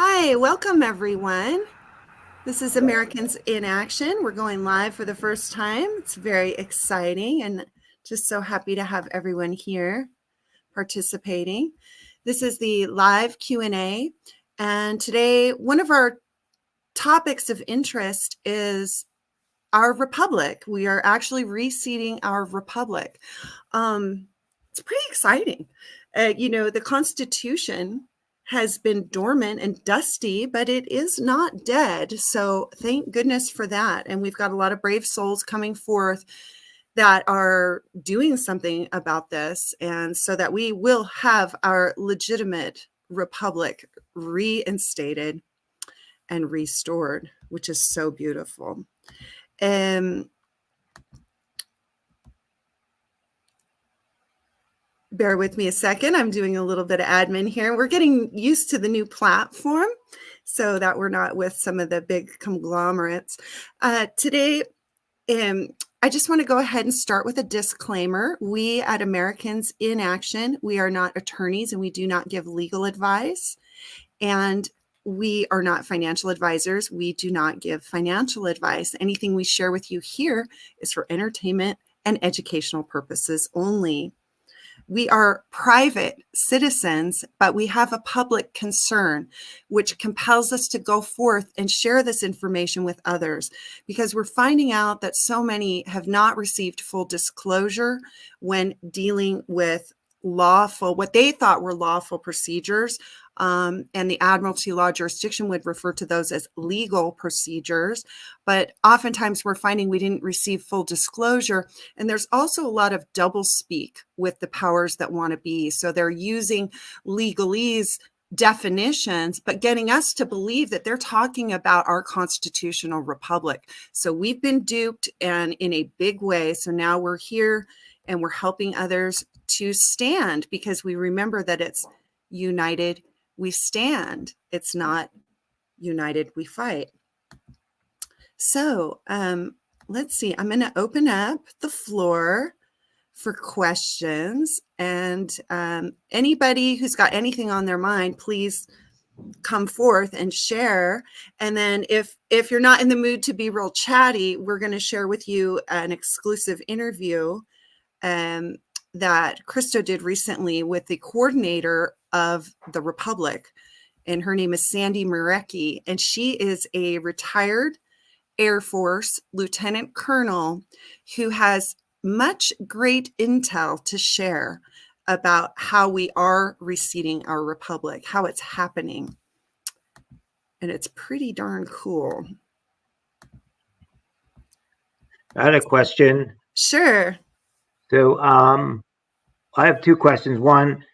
Hi, welcome everyone. This is Americans in Action. We're going live for the first time. It's very exciting and just so happy to have everyone here participating. This is the live Q&A, and today one of our topics of interest is our republic. We are actually reseating our republic. It's pretty exciting. The Constitution has been dormant and dusty, but it is not dead. So thank goodness for that. And we've got a lot of brave souls coming forth that are doing something about this, and so that we will have our legitimate republic reinstated and restored, which is so beautiful. Bear with me a second. I'm doing a little bit of admin here. We're getting used to the new platform so that we're not with some of the big conglomerates. Today, I just want to go ahead and start with a disclaimer. We at Americans in Action, we are not attorneys and we do not give legal advice. And we are not financial advisors. We do not give financial advice. Anything we share with you here is for entertainment and educational purposes only. We are private citizens, but we have a public concern, which compels us to go forth and share this information with others, because we're finding out that so many have not received full disclosure when dealing with what they thought were lawful procedures. And the Admiralty Law jurisdiction would refer to those as legal procedures. But oftentimes we're finding we didn't receive full disclosure. And there's also a lot of double speak with the powers that want to be. So they're using legalese definitions, but getting us to believe that they're talking about our constitutional republic. So we've been duped, and in a big way. So now we're here and we're helping others to stand, because we remember that it's united we stand. It's not united we fight. So let's see. I'm going to open up the floor for questions, and anybody who's got anything on their mind, please come forth and share. And then if you're not in the mood to be real chatty, we're going to share with you an exclusive interview that Christo did recently with the coordinator of the Republic, and her name is Sandy Marecki, and she is a retired Air Force lieutenant colonel who has much great intel to share about how we are reseating our republic, how it's happening, and it's pretty darn cool. I had a question. Sure. So I have two questions. One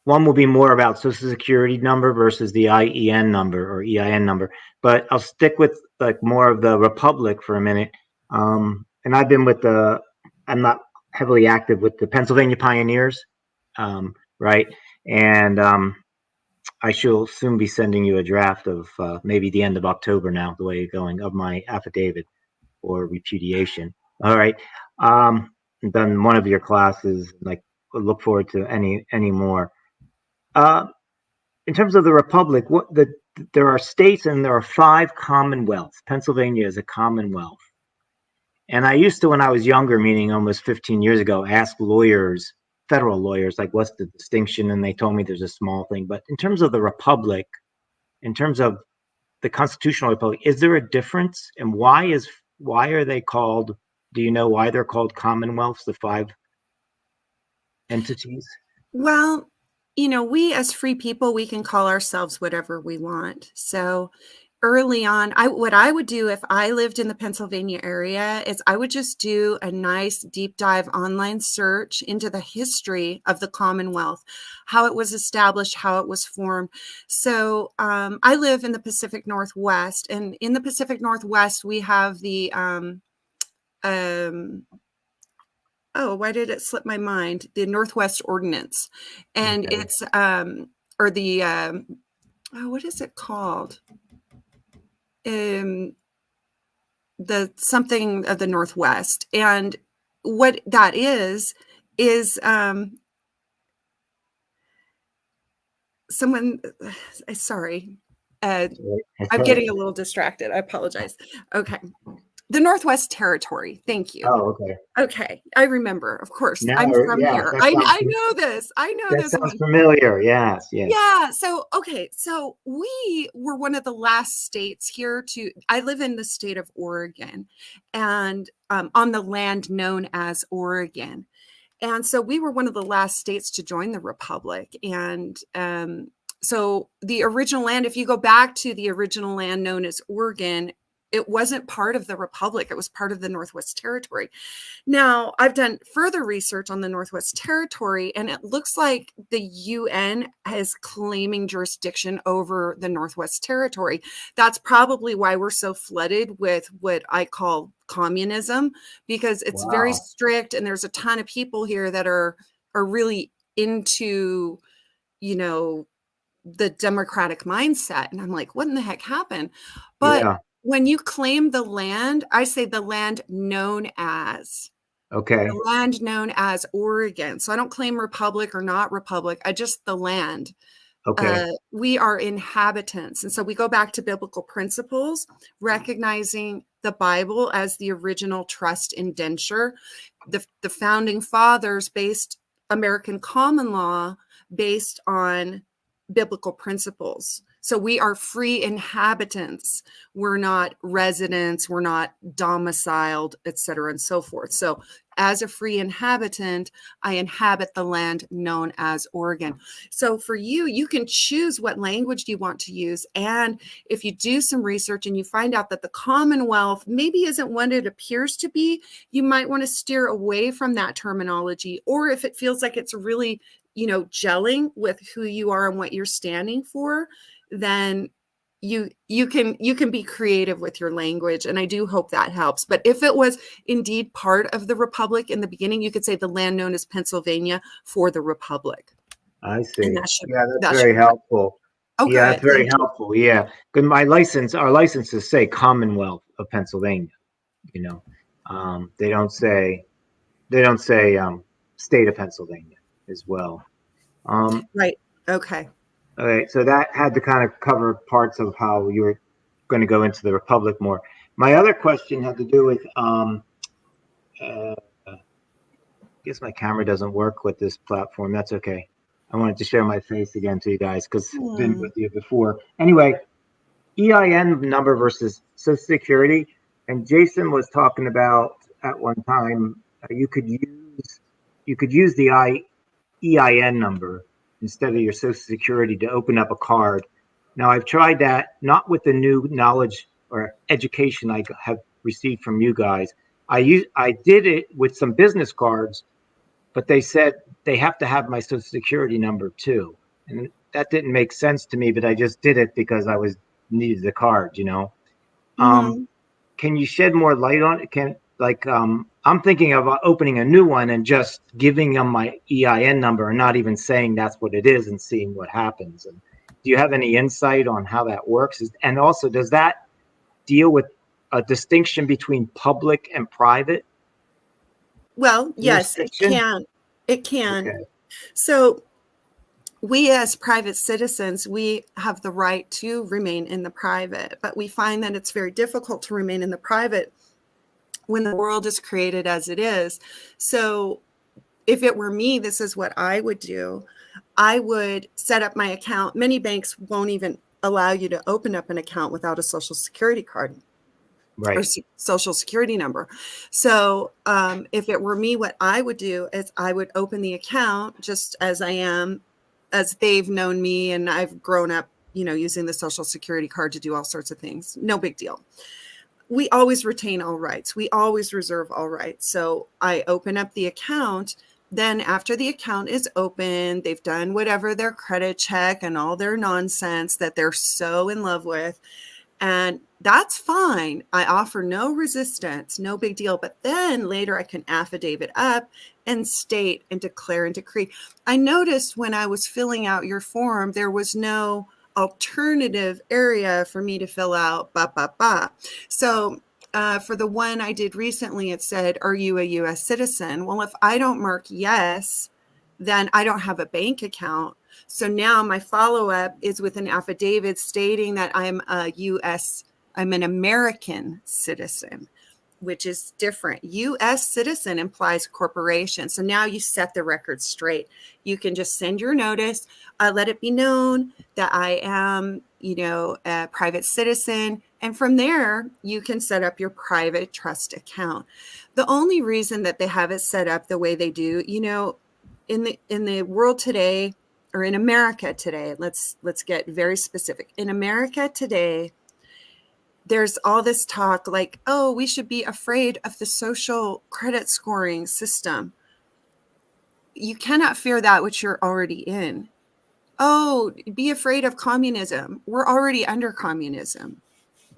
will be more about Social Security number versus the IEN number or EIN number, but I'll stick with like more of the Republic for a minute. And I've been I'm not heavily active with the Pennsylvania Pioneers, right? And I shall soon be sending you a draft of maybe the end of October now, the way you're going, of my affidavit or repudiation. All right. Done one of your classes, like look forward to any more. In terms of the Republic, there are states and there are 5 commonwealths. Pennsylvania is a commonwealth. And I used to, when I was younger, meaning almost 15 years ago, ask lawyers, federal lawyers, like, what's the distinction? And they told me there's a small thing. But in terms of the Republic, in terms of the constitutional republic, is there a difference? And why are they called? Do you know why they're called commonwealths, the 5 entities? Well, we as free people, we can call ourselves whatever we want. So early on, what I would do if I lived in the Pennsylvania area is I would just do a nice deep dive online search into the history of the Commonwealth, how it was established, how it was formed. So I live in the Pacific Northwest, and in the Pacific Northwest, we have the why did it slip my mind? The Northwest Ordinance. And okay. It's, what is it called? The something of the Northwest. And what that is someone, sorry, Uh, That's I'm right. getting a little distracted. I apologize. Okay. The Northwest Territory. Thank you. Oh, okay. Okay. I remember. Of course. Now, I'm from yeah, here. I know this. I know that this sounds one. familiar. Yes, yes. Yeah. So, okay. So we were one of the last states here to, I live in the state of Oregon and on the land known as Oregon. And so we were one of the last states to join the Republic. And so the original land, if you go back to the original land known as Oregon, it wasn't part of the Republic. It was part of the Northwest Territory. Now, I've done further research on the Northwest Territory, and it looks like the UN is claiming jurisdiction over the Northwest Territory. That's probably why we're so flooded with what I call communism, because it's very Wow. strict, and there's a ton of people here that are really into, you know, the democratic mindset. And I'm like, what in the heck happened? But Yeah. when you claim the land, I say the land known as Okay. Oregon. So I don't claim republic or not republic. I just the land. Okay. We are inhabitants. And so we go back to biblical principles, recognizing the Bible as the original trust indenture. The founding fathers based American common law based on biblical principles. So we are free inhabitants. We're not residents. We're not domiciled, et cetera, and so forth. So as a free inhabitant, I inhabit the land known as Oregon. So for you, you can choose what language you want to use. And if you do some research and you find out that the Commonwealth maybe isn't what it appears to be, you might want to steer away from that terminology. Or if it feels like it's really, gelling with who you are and what you're standing for, then you can be creative with your language, and I do hope that helps. But if it was indeed part of the republic in the beginning, you could say the land known as Pennsylvania for the republic, I and see. that should Yeah, that's that should very work. helpful. Oh, Yeah, that's good, very thank you. helpful. Yeah. Good. Our licenses say Commonwealth of Pennsylvania, you know. They don't say state of Pennsylvania as well. Um, Right. Okay. okay, so that had to kind of cover parts of how you were going to go into the Republic more. My other question had to do with I guess my camera doesn't work with this platform. That's okay. I wanted to share my face again to you guys because I've been Hmm. with you before. Anyway, EIN number versus Social Security, and Jason was talking about at one time you could use the EIN number instead of your Social Security to open up a card. Now I've tried that not with the new knowledge or education I have received from you guys. I did it with some business cards, but they said they have to have my Social Security number too, and that didn't make sense to me. But I just did it because I was needed the card. Um, Hmm. can you shed more light on it? I'm thinking of opening a new one and just giving them my EIN number and not even saying that's what it is and seeing what happens. And do you have any insight on how that works? And also, does that deal with a distinction between public and private Well, yes, it jurisdiction? can. It can. Okay. So we as private citizens, we have the right to remain in the private, but we find that it's very difficult to remain in the private when the world is created as it is. So if it were me, this is what I would do. I would set up my account. Many banks won't even allow you to open up an account without a social security card or Right. social security number. So if it were me, what I would do is I would open the account just as I am, as they've known me, and I've grown up, using the social security card to do all sorts of things. No big deal. We always retain all rights. We always reserve all rights. So I open up the account. Then after the account is open, they've done whatever their credit check and all their nonsense that they're so in love with. And that's fine. I offer no resistance, no big deal. But then later I can affidavit up and state and declare and decree. I noticed when I was filling out your form, there was no alternative area for me to fill out. So for the one I did recently, it said, "Are you a US citizen?" Well, if I don't mark yes, then I don't have a bank account. So now my follow-up is with an affidavit stating that I'm an American citizen, which is different. U.S. citizen implies corporation. So now you set the record straight. You can just send your notice, let it be known that I am, a private citizen. And from there, you can set up your private trust account. The only reason that they have it set up the way they do, in the world today, or in America today, let's get very specific. In America today, there's all this talk like, oh, we should be afraid of the social credit scoring system. You cannot fear that which you're already in. Oh, be afraid of communism. We're already under communism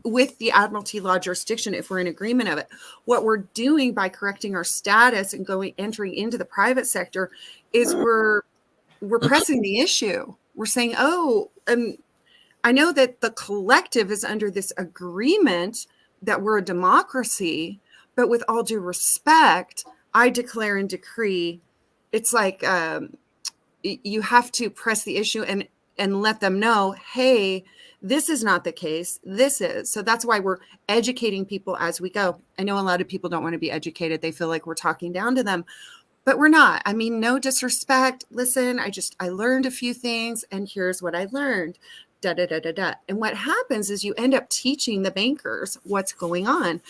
with the admiralty law jurisdiction if we're in agreement of it. What we're doing by correcting our status and entering into the private sector is we're pressing the issue. We're saying, oh, I know that the collective is under this agreement that we're a democracy, but with all due respect, I declare and decree. It's like you have to press the issue and let them know, hey, this is not the case. This is. So that's why we're educating people as we go. I know a lot of people don't want to be educated. They feel like we're talking down to them, but we're not. I mean, no disrespect. Listen, I learned a few things, and here's what I learned. Da, da, da, da, da. And what happens is you end up teaching the bankers what's going on.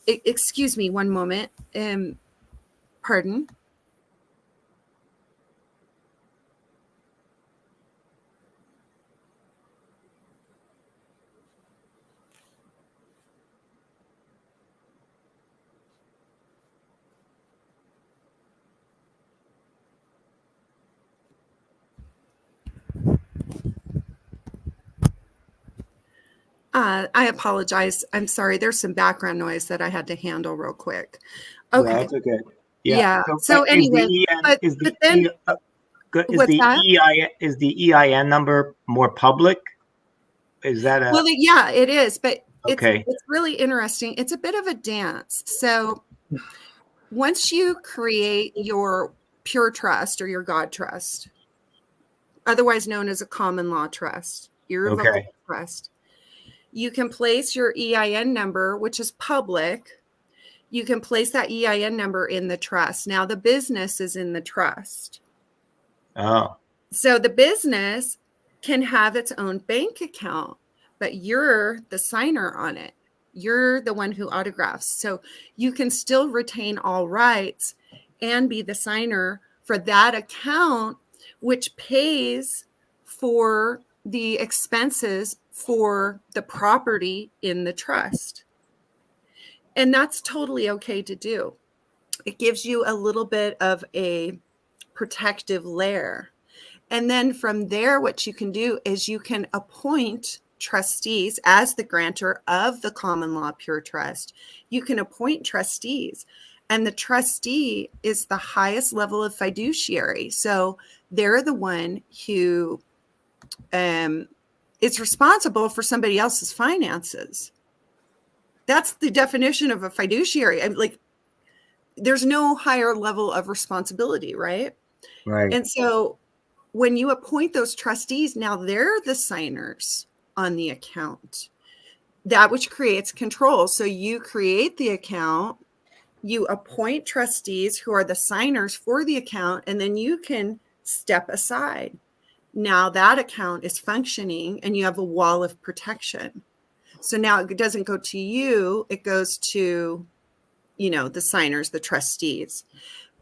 Excuse me one moment. Pardon. I apologize. I'm sorry. There's some background noise that I had to handle real quick. Yeah, Okay. that's okay. Yeah. Yeah. So So anyway, but then what's that? Is the EIN number more public? Is that Well, yeah, it is, but okay? it's really interesting. It's a bit of a dance. So once you create your pure trust or your God trust, otherwise known as a common law trust, irrevocable Okay. trust, you can place your EIN number, which is public. You can place that EIN number in the trust. Now the business is in the trust. Oh. So the business can have its own bank account, but you're the signer on it. You're the one who autographs. So you can still retain all rights and be the signer for that account, which pays for the expenses for the property in the trust. And that's totally okay to do. It gives you a little bit of a protective layer. And then from there, what you can do is you can appoint trustees as the grantor of the common law pure trust. You can appoint trustees, and the trustee is the highest level of fiduciary. So they're the one who is responsible for somebody else's finances. That's the definition of a fiduciary. Like, there's no higher level of responsibility, right? Right. And so when you appoint those trustees, now they're the signers on the account, that which creates control. So you create the account, you appoint trustees who are the signers for the account, and then you can step aside. Now that account is functioning and you have a wall of protection. So now it doesn't go to you, it goes to, the signers, the trustees.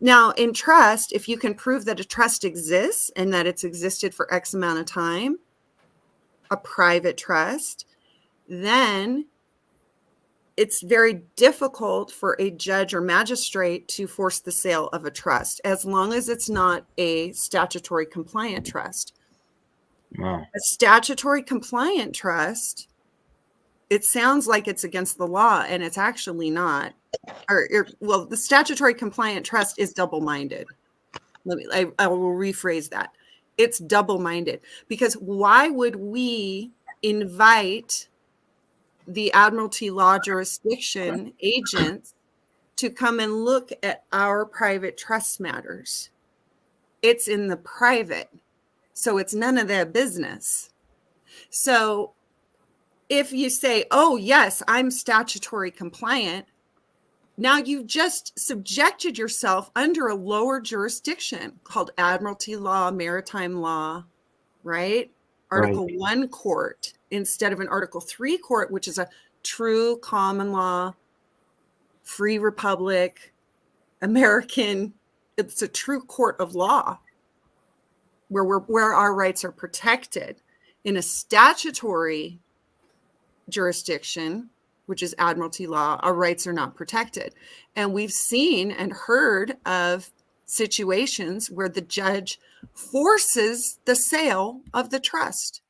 Now, in trust, if you can prove that a trust exists and that it's existed for X amount of time, a private trust, then it's very difficult for a judge or magistrate to force the sale of a trust, as long as it's not a statutory compliant trust. Wow. A statutory compliant trust, it sounds like it's against the law, and it's actually not. Well, the statutory compliant trust is double-minded. I will rephrase that. It's double-minded, because why would we invite the admiralty law jurisdiction agents to come and look at our private trust matters? It's in the private. So it's none of their business. So if you say, oh, yes, I'm statutory compliant, now you've just subjected yourself under a lower jurisdiction called admiralty law, maritime law, right? Right. Article 1 court instead of an Article 3 court, which is a true common law, free republic, American. It's a true court of law where our rights are protected. In a statutory jurisdiction, which is admiralty law, our rights are not protected. And we've seen and heard of situations where the judge forces the sale of the trust.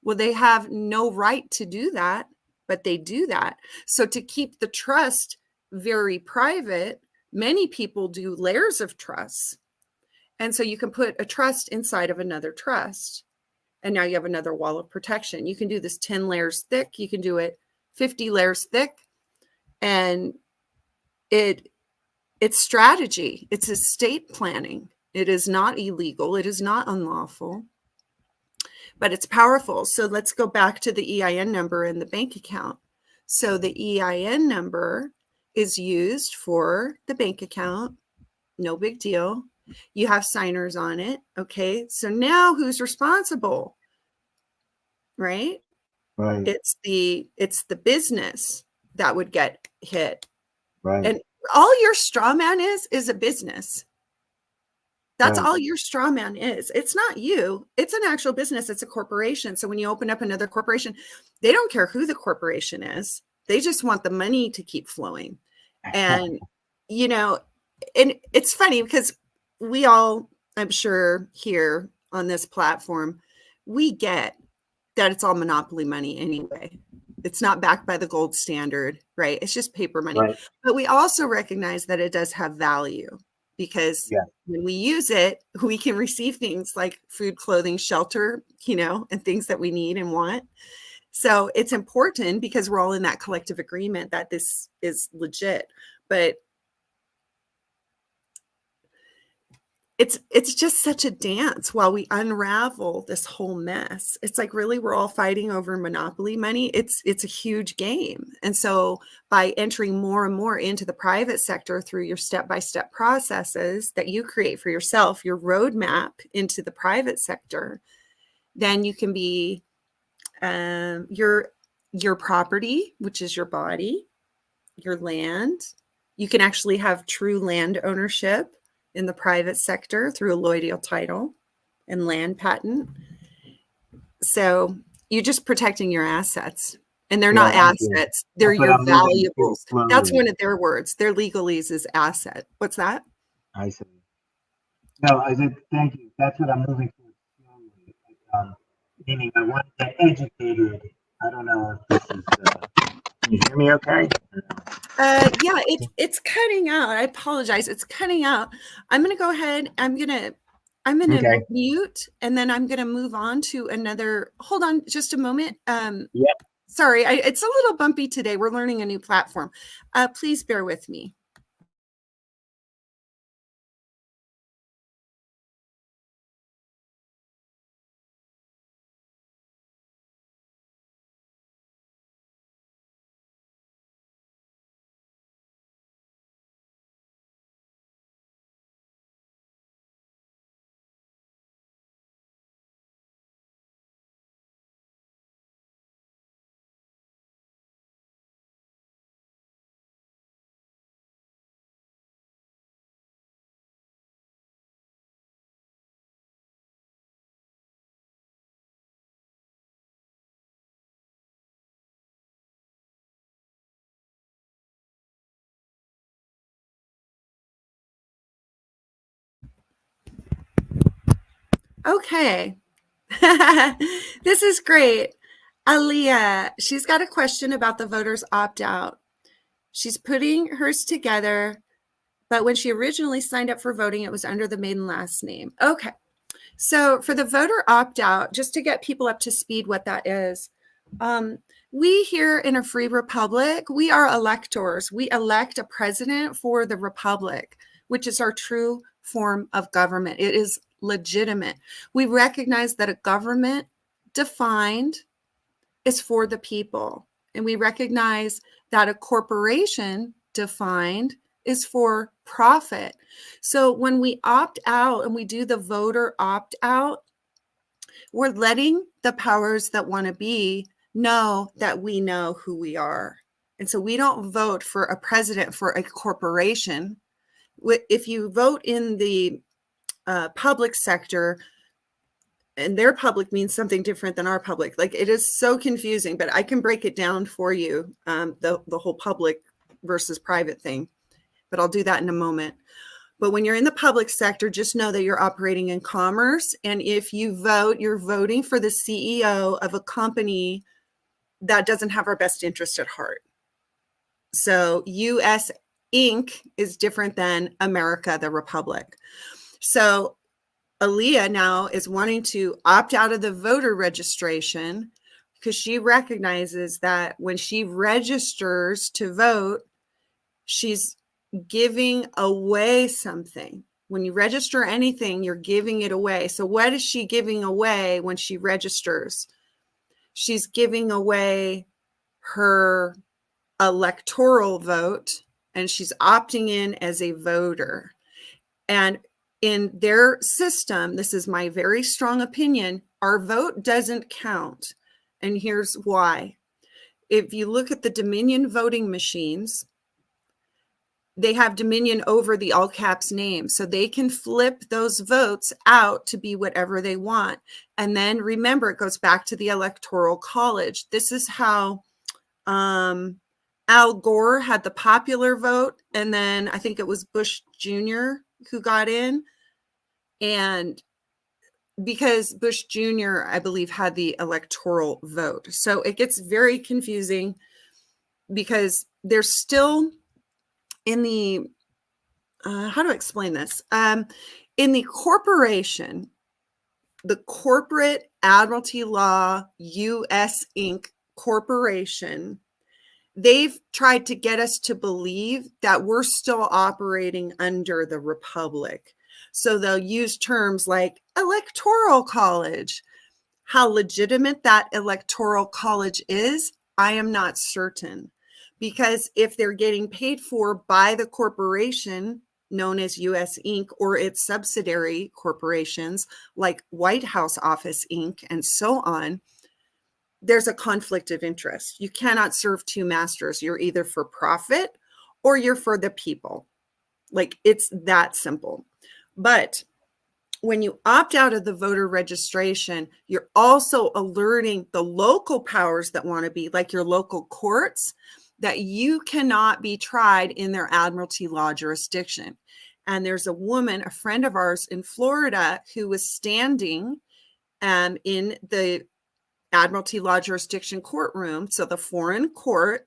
Well, they have no right to do that, but they do that. So to keep the trust very private, many people do layers of trusts. And so you can put a trust inside of another trust. And now you have another wall of protection. You can do this 10 layers thick. You can do it 50 layers thick. And it's strategy. It's estate planning. It is not illegal. It is not unlawful, but it's powerful. So let's go back to the EIN number in the bank account. So the EIN number is used for the bank account. No big deal. You have signers on it. Okay. So now who's responsible? Right? Right. It's the business that would get hit. Right. And all your straw man is a business. That's Right. all your straw man is. It's not you. It's an actual business. It's a corporation. So when you open up another corporation, they don't care who the corporation is. They just want the money to keep flowing. And, and it's funny because we all, I'm sure here on this platform, we get that it's all monopoly money anyway. It's not backed by the gold standard, right? It's just paper money. Right. But we also recognize that it does have value because when we use it, we can receive things like food, clothing, shelter, and things that we need and want. So it's important because we're all in that collective agreement that this is legit. But it's just such a dance while we unravel this whole mess. It's like, really, we're all fighting over monopoly money. It's a huge game. And so by entering more and more into the private sector through your step-by-step processes that you create for yourself, your roadmap into the private sector, then you can be your property, which is your body, your land. You can actually have true land ownership in the private sector through a Lloydial title and land patent. So you're just protecting your assets. And they're not assets. They're your valuables. That's one of their words. Their legalese is asset. What's that? I see. No, I said, thank you. That's what I'm moving towards slowly. Meaning I want to get educated. I don't know if this is, can you hear me okay? Yeah, it's cutting out. I apologize. It's cutting out. I'm going to go ahead. I'm going to mute, and then I'm going to move on to another. Hold on just a moment. Sorry, it's a little bumpy today. We're learning a new platform. Please bear with me. Okay. This is great. Aaliyah, she's got a question about the voters opt-out. She's putting hers together, but when she originally signed up for voting, it was under the maiden last name. Okay. So for the voter opt-out, just to get people up to speed what that is, we here in a free republic, we are electors. We elect a president for the republic, which is our true form of government. It is legitimate. We recognize that a government defined is for the people. And we recognize that a corporation defined is for profit. So when we opt out and we do the voter opt out, we're letting the powers that want to be know that we know who we are. And so we don't vote for a president for a corporation. If you vote in the public sector, and their public means something different than our public. Like, it is so confusing, but I can break it down for you, the whole public versus private thing. But I'll do that in a moment. But when you're in the public sector, just know that you're operating in commerce. And if you vote, you're voting for the CEO of a company that doesn't have our best interest at heart. So US Inc. is different than America, the Republic. So Aaliyah now is wanting to opt out of the voter registration because she recognizes that when she registers to vote, she's giving away something. When you register anything, you're giving it away. So what is she giving away when she registers? She's giving away her electoral vote, and she's opting in as a voter. And in their system, this is my very strong opinion, our vote doesn't count. And here's why. If you look at the Dominion voting machines, they have dominion over the all caps name. So they can flip those votes out to be whatever they want. And then remember, it goes back to the Electoral College. This is how Al Gore had the popular vote. And then I think it was Bush Jr. who got in. And because Bush Jr., I believe, had the electoral vote. So it gets very confusing because they're still in the, how do I explain this? In the corporation, the Corporate Admiralty Law US Inc. Corporation, they've tried to get us to believe that we're still operating under the Republic. So they'll use terms like electoral college. How legitimate that electoral college is, I am not certain. Because if they're getting paid for by the corporation known as US Inc. or its subsidiary corporations like White House Office Inc. and so on, there's a conflict of interest. You cannot serve two masters. You're either for profit or you're for the people. Like, it's that simple. But when you opt out of the voter registration, you're also alerting the local powers that want to be, like your local courts, that you cannot be tried in their admiralty law jurisdiction. And there's a woman, a friend of ours in Florida, who was standing in the admiralty law jurisdiction courtroom, so the foreign court,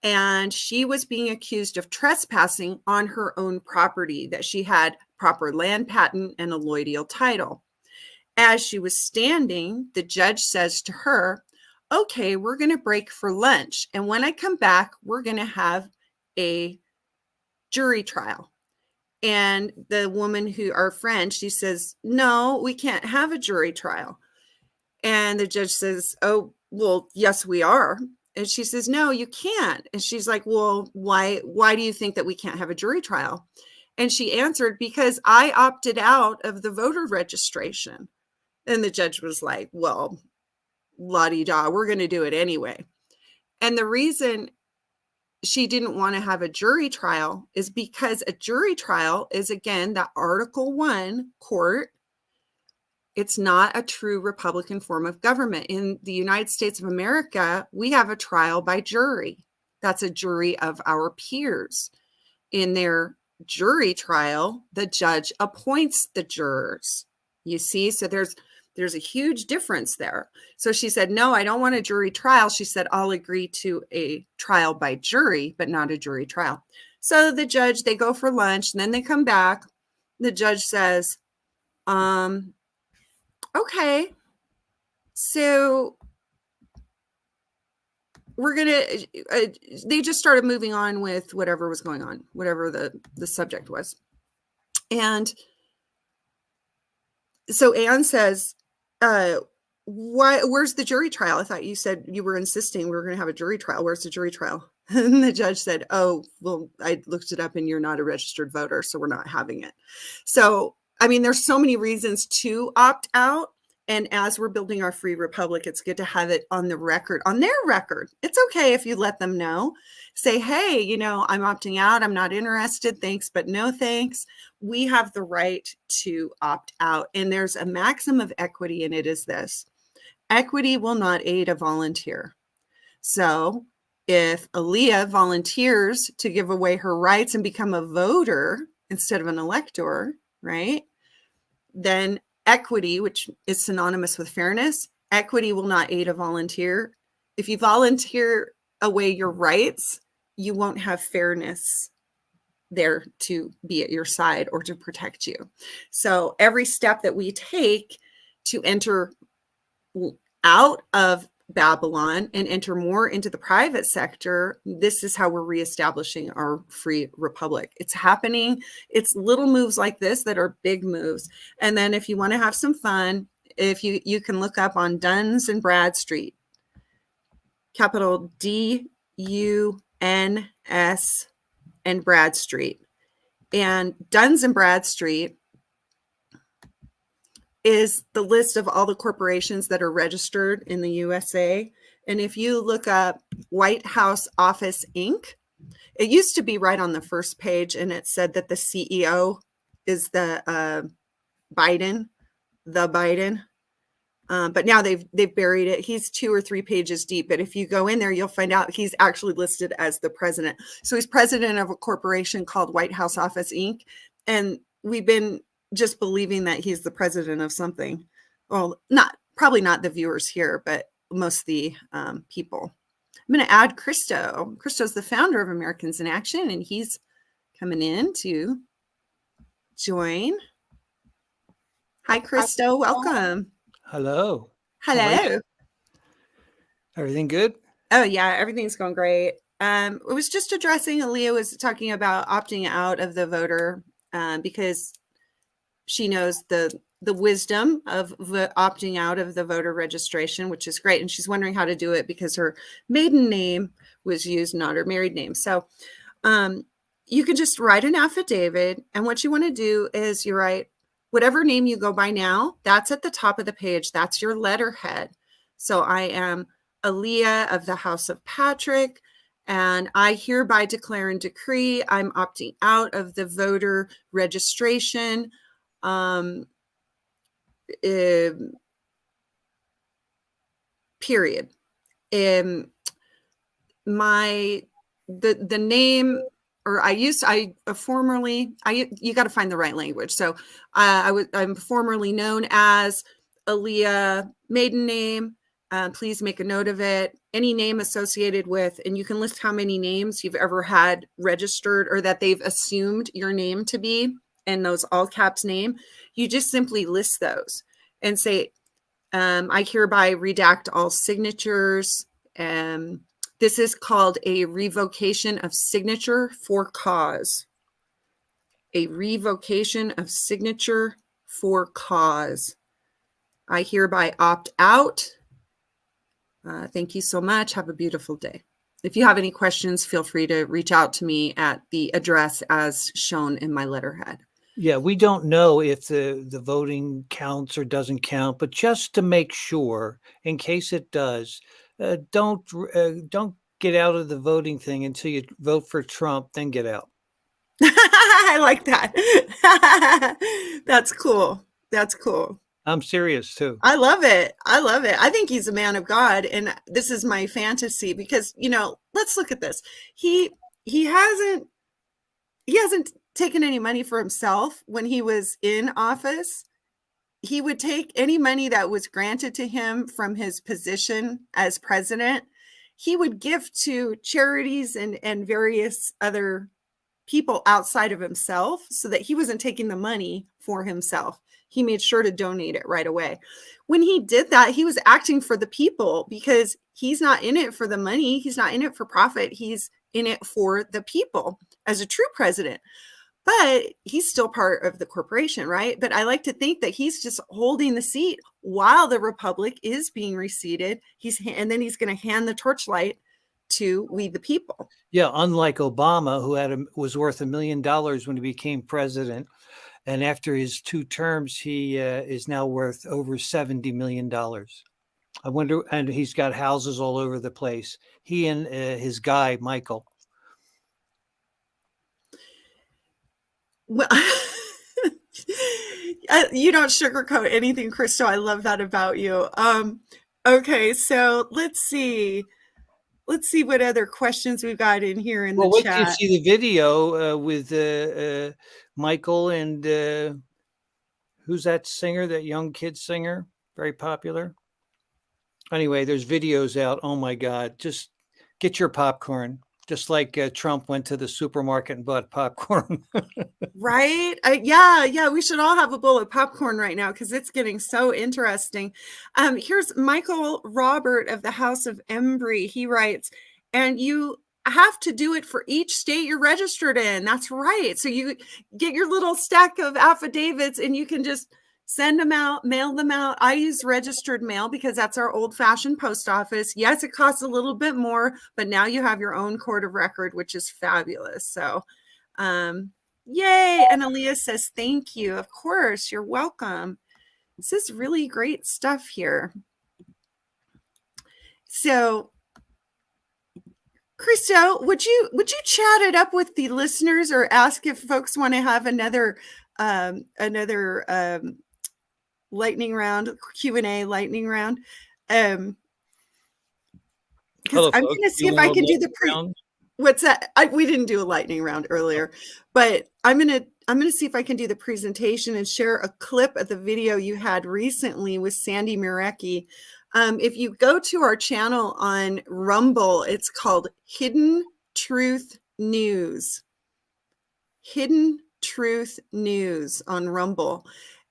and she was being accused of trespassing on her own property, that she had proper land patent and a lloydial title. As she was standing, the judge says to her, okay, we're going to break for lunch. And when I come back, we're going to have a jury trial. And the woman who, our friend, she says, no, we can't have a jury trial. And the judge says, oh, well, yes, we are. And she says, no, you can't. And she's like, well, why do you think that we can't have a jury trial? And she answered, because I opted out of the voter registration. And the judge was like, well, la-di-da, we're going to do it anyway. And the reason she didn't want to have a jury trial is because a jury trial is, again, that Article I court. It's not a true Republican form of government. In the United States of America, we have a trial by jury. That's a jury of our peers. In their jury trial, the judge appoints the jurors. You see, so there's a huge difference there. So she said, no, I don't want a jury trial. She said, I'll agree to a trial by jury, but not a jury trial. So the judge, they go for lunch, and then they come back. The judge says, okay, so we're going to, they just started moving on with whatever was going on, whatever the subject was. And So Anne says, uh, where's the jury trial? I thought you said you were insisting we were going to have a jury trial. Where's the jury trial? And the judge said, oh, well, I looked it up and you're not a registered voter, so we're not having it. So, I mean, there's so many reasons to opt out. And as we're building our free republic, it's good to have it on the record, on their record. It's okay if you let them know. Say, hey, you know, I'm opting out. I'm not interested. Thanks, but no thanks. We have the right to opt out. And there's a maxim of equity, and it is this: equity will not aid a volunteer. So if Aaliyah volunteers to give away her rights and become a voter instead of an elector, right, then equity, which is synonymous with fairness, equity will not aid a volunteer. If you volunteer away your rights, you won't have fairness there to be at your side or to protect you. So every step that we take to enter out of Babylon and enter more into the private sector, this is how we're reestablishing our free republic. It's happening. It's little moves like this that are big moves. And then if you want to have some fun, if you can look up on Duns and Bradstreet, capital DUNS and Bradstreet. And Duns and Bradstreet is the list of all the corporations that are registered in the USA. And if you look up White House Office Inc., it used to be right on the first page, and it said that the CEO is the Biden. But now they've buried it. He's 2 or 3 pages deep. But if you go in there, you'll find out he's actually listed as the president. So he's president of a corporation called White House Office Inc. And we've been just believing that he's the president of something. Well, probably not the viewers here, but most of the people. I'm going to add Christo. Christo's the founder of Americans in Action, and he's coming in to join. Hi, Christo. Welcome. Hello. Hello. Everything good? Oh, yeah, everything's going great. It was just addressing, Aaliyah was talking about opting out of the voter because she knows the wisdom of opting out of the voter registration, which is great. And she's wondering how to do it because her maiden name was used, not her married name. So you can just write an affidavit. And what you want to do is you write whatever name you go by now, that's at the top of the page. That's your letterhead. So I am Aaliyah of the House of Patrick, and I hereby declare and decree I'm opting out of the voter registration. Period. The name, or you got to find the right language. So I'm formerly known as Aaliyah, maiden name. Please make a note of it. Any name associated with, and you can list how many names you've ever had registered or that they've assumed your name to be, and those all caps name. You just simply list those and say, I hereby redact all signatures. This is called a revocation of signature for cause. A revocation of signature for cause. I hereby opt out. Thank you so much. Have a beautiful day. If you have any questions, feel free to reach out to me at the address as shown in my letterhead. Yeah, we don't know if the voting counts or doesn't count, but just to make sure, in case it does, don't get out of the voting thing until you vote for Trump, then get out. I like that. That's cool. That's cool. I'm serious too. I love it. I love it. I think he's a man of God, and this is my fantasy because, let's look at this. He hasn't taken any money for himself when he was in office. He would take any money that was granted to him from his position as president. He would give to charities and various other people outside of himself so that he wasn't taking the money for himself. He made sure to donate it right away. When he did that, he was acting for the people because he's not in it for the money. He's not in it for profit. He's in it for the people as a true president. but he's still part of the corporation, right? But I like to think that he's just holding the seat while the republic is being reseated. And then he's going to hand the torchlight to we the people. Yeah, unlike Obama, who was worth $1 million when he became president, and after his 2 terms, he is now worth over $70 million. I wonder, and he's got houses all over the place. He and his guy, Michael. Well, you don't sugarcoat anything, Crystal. I love that about you. Okay, so let's see what other questions we've got in here in the Wait till you chat. see the video with Michael and who's that singer, that young kid singer, very popular. Anyway, there's videos out. Oh my God, just get your popcorn. Just like Trump went to the supermarket and bought popcorn. Right? Yeah, we should all have a bowl of popcorn right now because it's getting so interesting. Here's Michael Robert of the House of Embry. He writes, and you have to do it for each state you're registered in. That's right. So you get your little stack of affidavits and you can just send them out, mail them out. I use registered mail because that's our old-fashioned post office. Yes, it costs a little bit more, but now you have your own court of record, which is fabulous. So yay. And Aaliyah says, thank you. Of course, you're welcome. This is really great stuff here. So Christo, would you chat it up with the listeners or ask if folks want to have another lightning round, Q&A lightning round? Because I'm going to see if I can do the what's that? We didn't do a lightning round earlier, but I'm gonna see if I can do the presentation and share a clip of the video you had recently with Sandy Murecki. If you go to our channel on Rumble, it's called Hidden Truth News. Hidden Truth News on Rumble,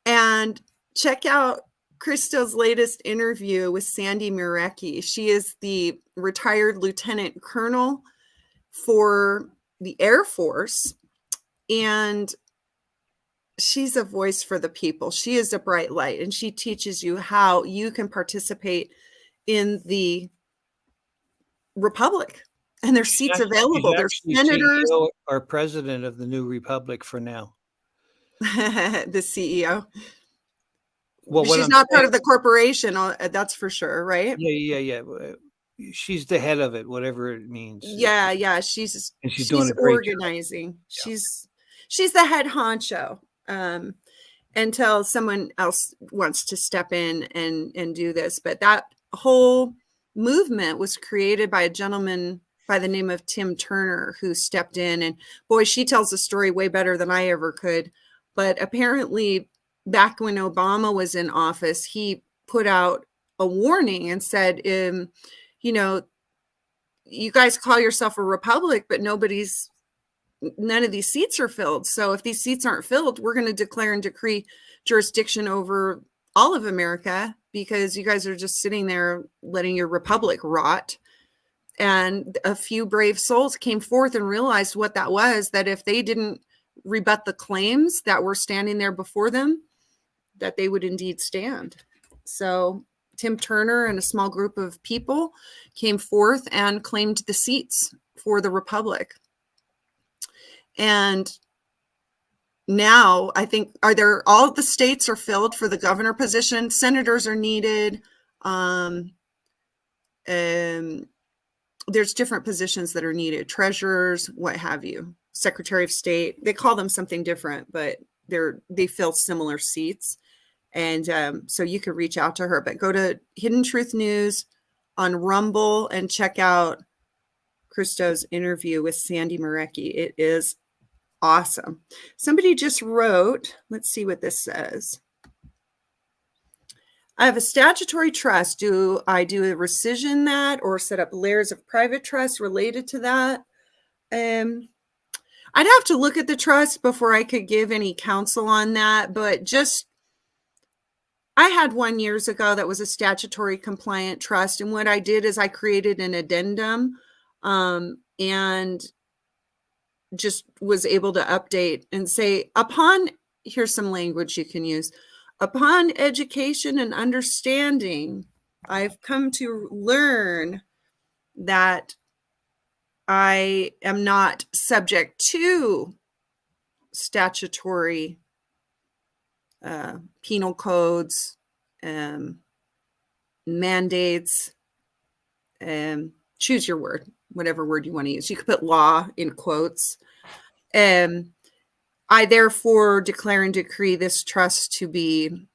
and check out Christo's latest interview with Sandy Murecki. She is the retired lieutenant colonel for the Air Force, and she's a voice for the people. She is a bright light, and she teaches you how you can participate in the republic, and there's seats available. There's senators. CEO or president of the new republic for now. The CEO. Well, she's not part of the corporation, that's for sure, right? Yeah. She's the head of it, whatever it means. Yeah. She's doing a great organizing. Job. She's the head honcho until someone else wants to step in and do this. But that whole movement was created by a gentleman by the name of Tim Turner, who stepped in. And boy, she tells the story way better than I ever could. But apparently, back when Obama was in office, he put out a warning and said, you guys call yourself a republic, but none of these seats are filled. So if these seats aren't filled, we're going to declare and decree jurisdiction over all of America because you guys are just sitting there letting your republic rot. And a few brave souls came forth and realized what that was, that if they didn't rebut the claims that were standing there before them, that they would indeed stand. So Tim Turner and a small group of people came forth and claimed the seats for the republic. And now I think all the states are filled for the governor position. Senators are needed. There's different positions that are needed. Treasurers, what have you. Secretary of State. They call them something different, but they fill similar seats. And so you could reach out to her, but go to Hidden Truth News on Rumble and check out Christo's interview with Sandy Murecki. It is awesome. Somebody just wrote, let's see what this says. I have a statutory trust. Do I do a rescission that or set up layers of private trust related to that? I'd have to look at the trust before I could give any counsel on that, but I had one years ago that was a statutory compliant trust. And what I did is I created an addendum and just was able to update and say, here's some language you can use. Upon education and understanding, I've come to learn that I am not subject to statutory penal codes, mandates, choose your word, whatever word you want to use. You could put law in quotes. I therefore declare and decree this trust to be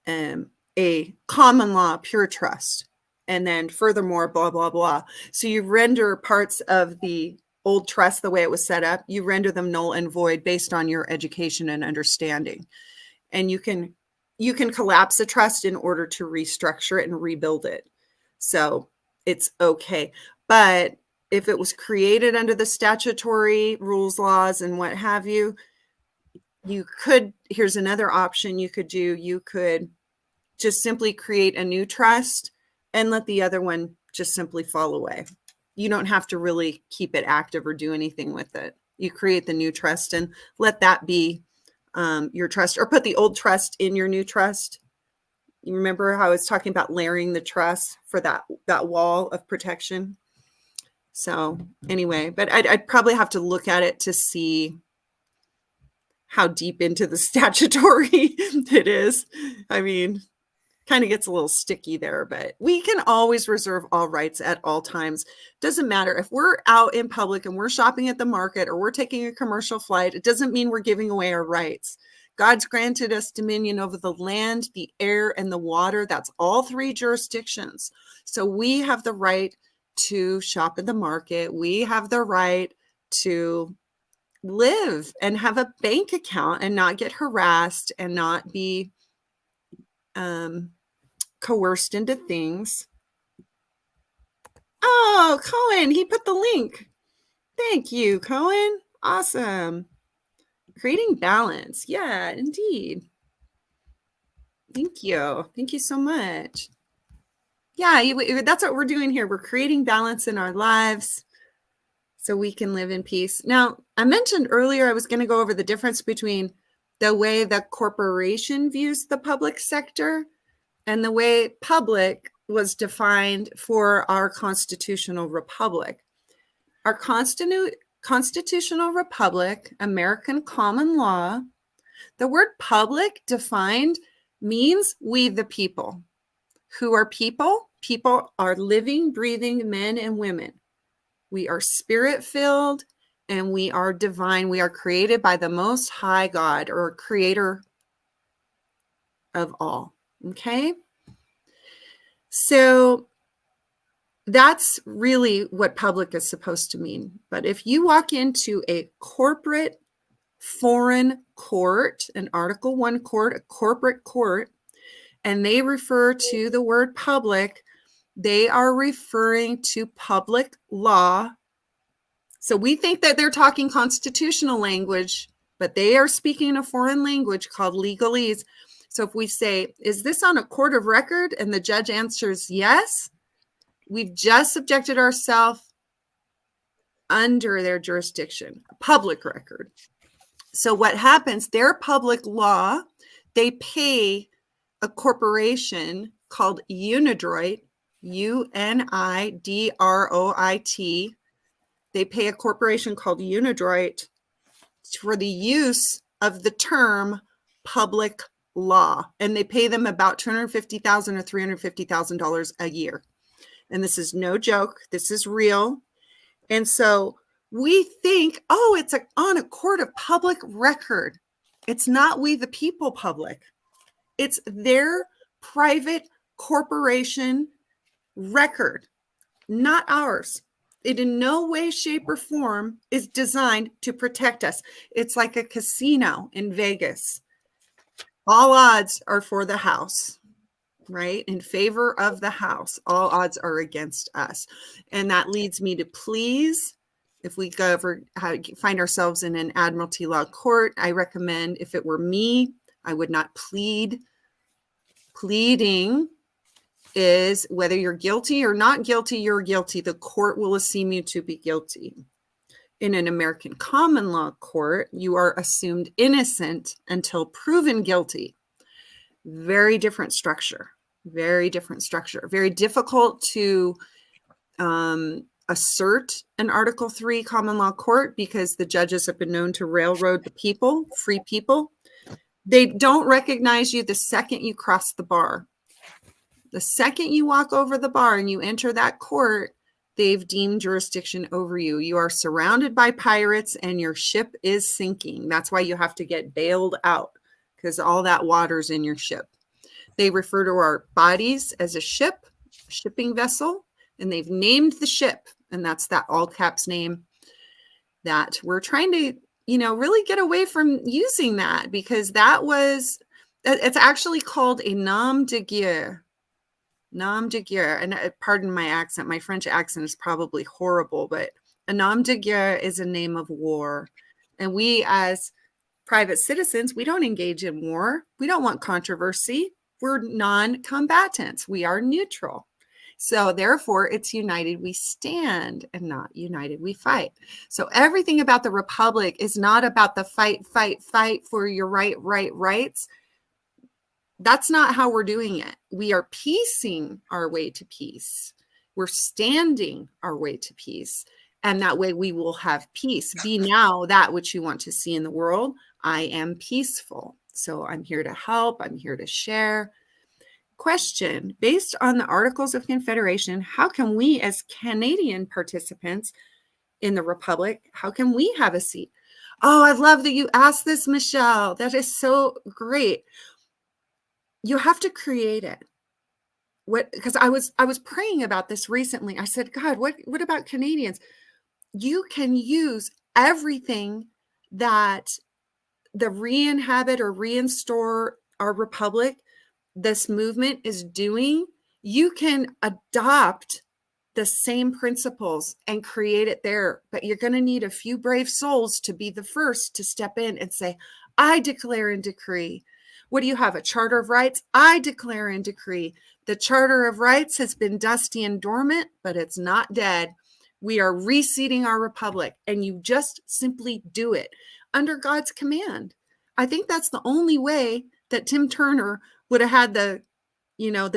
a common law pure trust. And then furthermore, blah, blah, blah. So you render parts of the old trust the way it was set up, you render them null and void based on your education and understanding. And you can collapse a trust in order to restructure it and rebuild it. So it's okay. But if it was created under the statutory rules, laws, and what have you, here's another option you could do. You could just simply create a new trust and let the other one just simply fall away. You don't have to really keep it active or do anything with it. You create the new trust and let that be your trust, or put the old trust in your new trust. You remember how I was talking about layering the trust for that wall of protection? So anyway, but I'd probably have to look at it to see how deep into the statutory it is. I mean, kind of gets a little sticky there, but we can always reserve all rights at all times. Doesn't matter if we're out in public and we're shopping at the market or we're taking a commercial flight, it doesn't mean we're giving away our rights. God's granted us dominion over the land, the air, and the water. That's all three jurisdictions. So we have the right to shop at the market. We have the right to live and have a bank account and not get harassed and not be coerced into things. Oh, Cohen, he put the link. Thank you, Cohen. Awesome. Creating balance. Yeah, indeed. Thank you. Thank you so much. Yeah, that's what we're doing here. We're creating balance in our lives so we can live in peace. Now, I mentioned earlier I was going to go over the difference between the way the corporation views the public sector and the way public was defined for our constitutional republic. Our constitutional republic, American common law, the word public defined means we the people. Who are people? People are living, breathing men and women. We are spirit-filled and we are divine. We are created by the Most High God, or creator of all. Okay? So that's really what public is supposed to mean. But if you walk into a corporate foreign court, an Article I court, a corporate court, and they refer to the word public, they are referring to public law. So we think that they're talking constitutional language, but they are speaking a foreign language called legalese. So if we say, is this on a court of record? And the judge answers yes, we've just subjected ourselves under their jurisdiction, a public record. So what happens, their public law, they pay a corporation called Unidroit, UNIDROIT. They pay a corporation called Unidroit for the use of the term public law. And they pay them about $250,000 or $350,000 a year. And this is no joke. This is real. And so we think, oh, it's on a court of public record. It's not we the people public. It's their private corporation record, not ours. It in no way, shape, or form is designed to protect us. It's like a casino in Vegas. All odds are for the house, right? In favor of the house. All odds are against us. And that leads me to please, if we ever find ourselves in an admiralty law court, I recommend, if it were me, I would not plead. Pleading is whether you're guilty or not guilty, you're guilty. The court will esteem you to be guilty. In an American common law court, you are assumed innocent until proven guilty. Very different structure. Very different structure. Very difficult to assert an Article 3 common law court because the judges have been known to railroad the people, free people. They don't recognize you the second you cross the bar. The second you walk over the bar and you enter that court, they've deemed jurisdiction over you. You are surrounded by pirates and your ship is sinking. That's why you have to get bailed out, because all that water's in your ship. They refer to our bodies as a ship, a shipping vessel, and they've named the ship, and that's that all caps name that we're trying to, really get away from using that, because it's actually called a nom de guerre. Nom de guerre, and pardon my accent, my French accent is probably horrible, but a nom de guerre is a name of war. And we as private citizens, we don't engage in war. We don't want controversy. We're non-combatants. We are neutral. So therefore, it's united we stand and not united we fight. So everything about the Republic is not about the fight for your rights. That's not how we're doing it. We are piecing our way to peace. We're standing our way to peace. And that way we will have peace. Be now that which you want to see in the world. I am peaceful. So I'm here to help. I'm here to share. Question: based on the Articles of Confederation, how can we as Canadian participants in the Republic, how can we have a seat? Oh, I love that you asked this, Michelle. That is so great. You have to create it. Because I was praying about this recently. I said, God, what about Canadians? You can use everything that the re-inhabit or reinstore our republic, this movement is doing. You can adopt the same principles and create it there, but you're going to need a few brave souls to be the first to step in and say, I declare and decree. What do you have? A Charter of Rights? I declare and decree. The Charter of Rights has been dusty and dormant, but it's not dead. We are reseating our republic, and you just simply do it under God's command. I think that's the only way that Tim Turner would have had the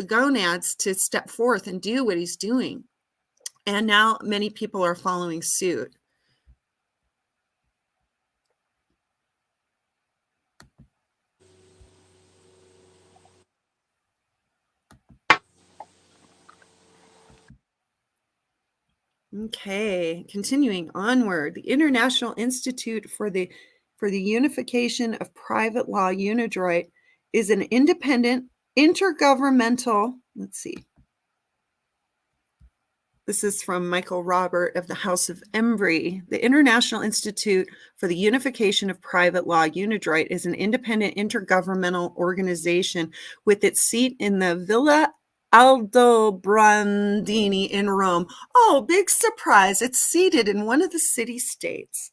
gonads to step forth and do what he's doing. And now many people are following suit. Okay, continuing onward. The International Institute for the Unification of Private Law, UNIDROIT, is an independent, intergovernmental, this is from Michael Robert of the House of Embry. The International Institute for the Unification of Private Law, UNIDROIT, is an independent, intergovernmental organization with its seat in the Villa Aldobrandini in Rome. Oh, big surprise. It's seated in one of the city-states.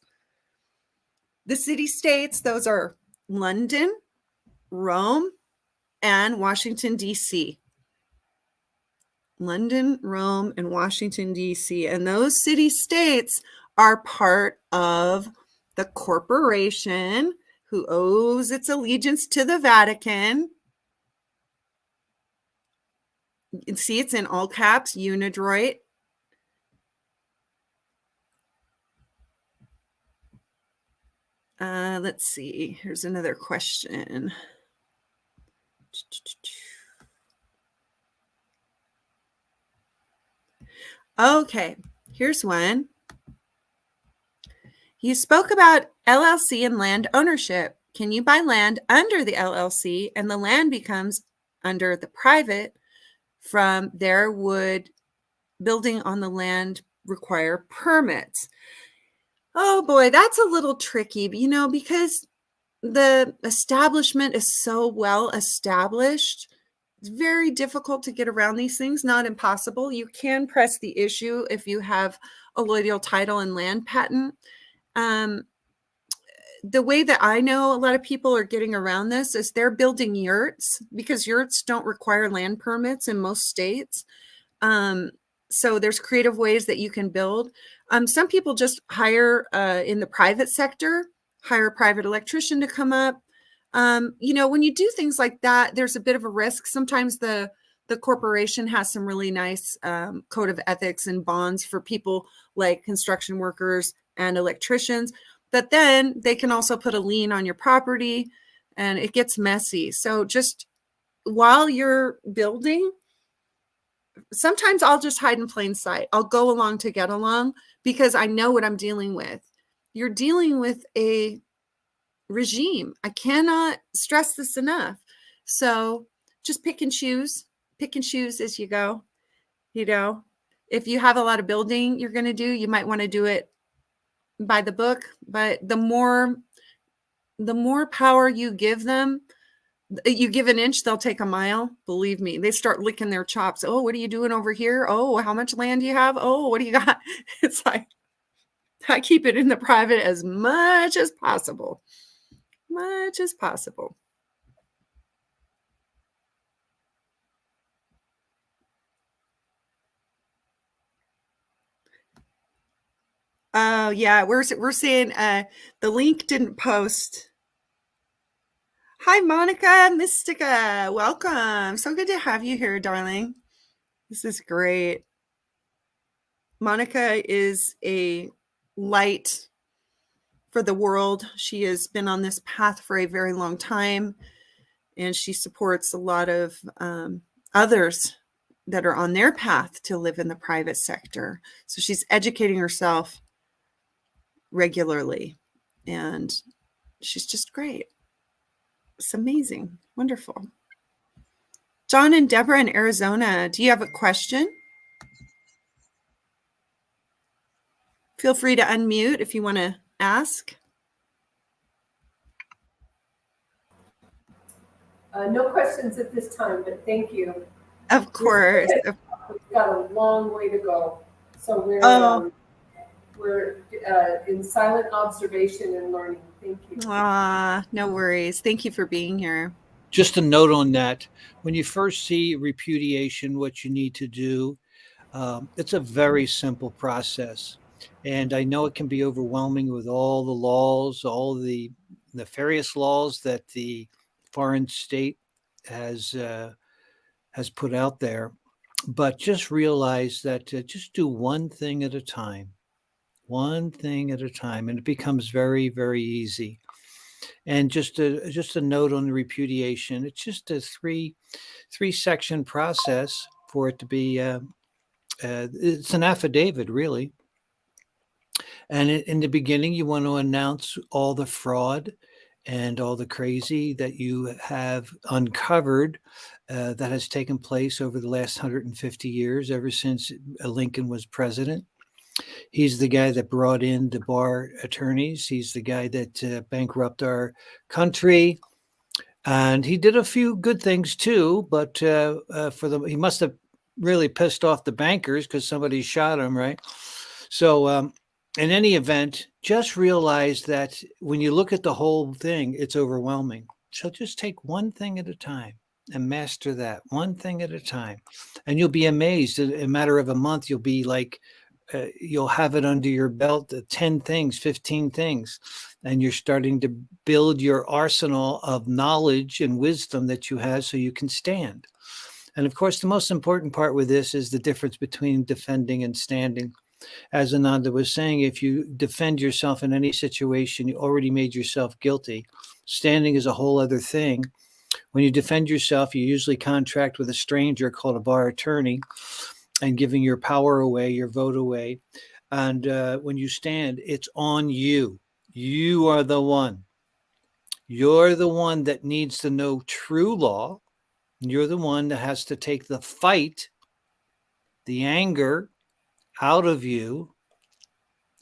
The city-states, those are London, Rome, and Washington, D.C. London, Rome, and Washington, D.C. And those city-states are part of the corporation who owes its allegiance to the Vatican. You can see it's in all caps, UNIDROIT. Let's see. Here's another question. Okay, here's one. You spoke about LLC and land ownership. Can you buy land under the LLC and the land becomes under the private? From there, would building on the land require permits? Oh boy, that's a little tricky, because the establishment is so well established. It's very difficult to get around these things, not impossible. You can press the issue if you have a allodial title and land patent. The way that I know a lot of people are getting around this is they're building yurts, because yurts don't require land permits in most states. So there's creative ways that you can build. Some people just hire in the private sector, hire a private electrician to come up. When you do things like that, there's a bit of a risk. Sometimes the corporation has some really nice code of ethics and bonds for people like construction workers and electricians, but then they can also put a lien on your property and it gets messy. So just while you're building, sometimes I'll just hide in plain sight. I'll go along to get along because I know what I'm dealing with. You're dealing with a regime. I cannot stress this enough. So just pick and choose as you go. If you have a lot of building you're going to do, you might want to do it by the book, but the more power you give them, you give an inch, they'll take a mile. Believe me, they start licking their chops. Oh, what are you doing over here? Oh, how much land do you have? Oh, what do you got? It's like, I keep it in the private as much as possible. Much as possible. Oh, yeah, we're saying the link didn't post. Hi, Monica Mystica. Welcome. So good to have you here, darling. This is great. Monica is a light for the world. She has been on this path for a very long time, and she supports a lot of others that are on their path to live in the private sector. So she's educating herself regularly, and she's just great. It's amazing. Wonderful. John and Deborah in Arizona, do you have a question? Feel free to unmute if you want to ask. No questions at this time, but thank you. Of course. We've got a long way to go. So we're in silent observation and learning. Thank you. No worries. Thank you for being here. Just a note on that. When you first see repudiation, what you need to do, it's a very simple process. And I know it can be overwhelming with all the laws, all the nefarious laws that the foreign state has put out there. But just realize that just do one thing at a time, and it becomes very, very easy. And just a note on the repudiation. It's just a three section process for it to be. It's an affidavit, really. And in the beginning, you want to announce all the fraud and all the crazy that you have uncovered that has taken place over the last 150 years, ever since Lincoln was president. He's the guy that brought in the bar attorneys. He's the guy that bankrupted our country. And he did a few good things too, but he must have really pissed off the bankers because somebody shot him, right? So in any event, just realize that when you look at the whole thing, it's overwhelming. So just take one thing at a time and master that one thing at a time. And you'll be amazed. In a matter of a month, you'll be like, you'll have it under your belt, 10 things, 15 things, and you're starting to build your arsenal of knowledge and wisdom that you have so you can stand. And of course, the most important part with this is the difference between defending and standing. As Ananda was saying, if you defend yourself in any situation, you already made yourself guilty. Standing is a whole other thing. When you defend yourself, you usually contract with a stranger called a bar attorney, and giving your power away, your vote away. And when you stand, it's on you. You are the one. You're the one that needs to know true law. You're the one that has to take the fight, the anger out of you.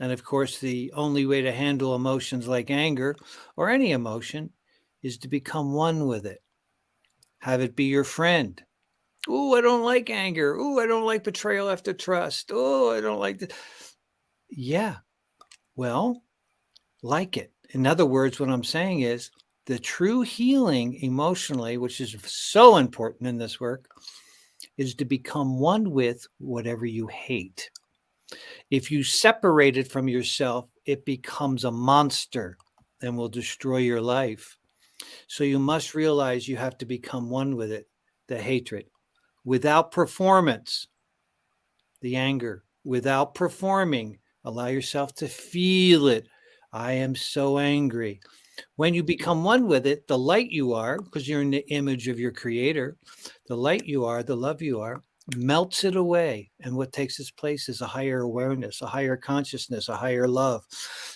And of course, the only way to handle emotions like anger or any emotion is to become one with it. Have it be your friend. Oh, I don't like anger. Oh, I don't like betrayal after trust. Oh, I don't like that. Yeah. Well, like it. In other words, what I'm saying is the true healing emotionally, which is so important in this work, is to become one with whatever you hate. If you separate it from yourself, it becomes a monster and will destroy your life. So you must realize you have to become one with it, the hatred, without performance, the anger, without performing. Allow yourself to feel it. I am so angry. When you become one with it, the light you are, because you're in the image of your creator, the light you are, the love you are, melts it away. And what takes its place is a higher awareness, a higher consciousness, a higher love.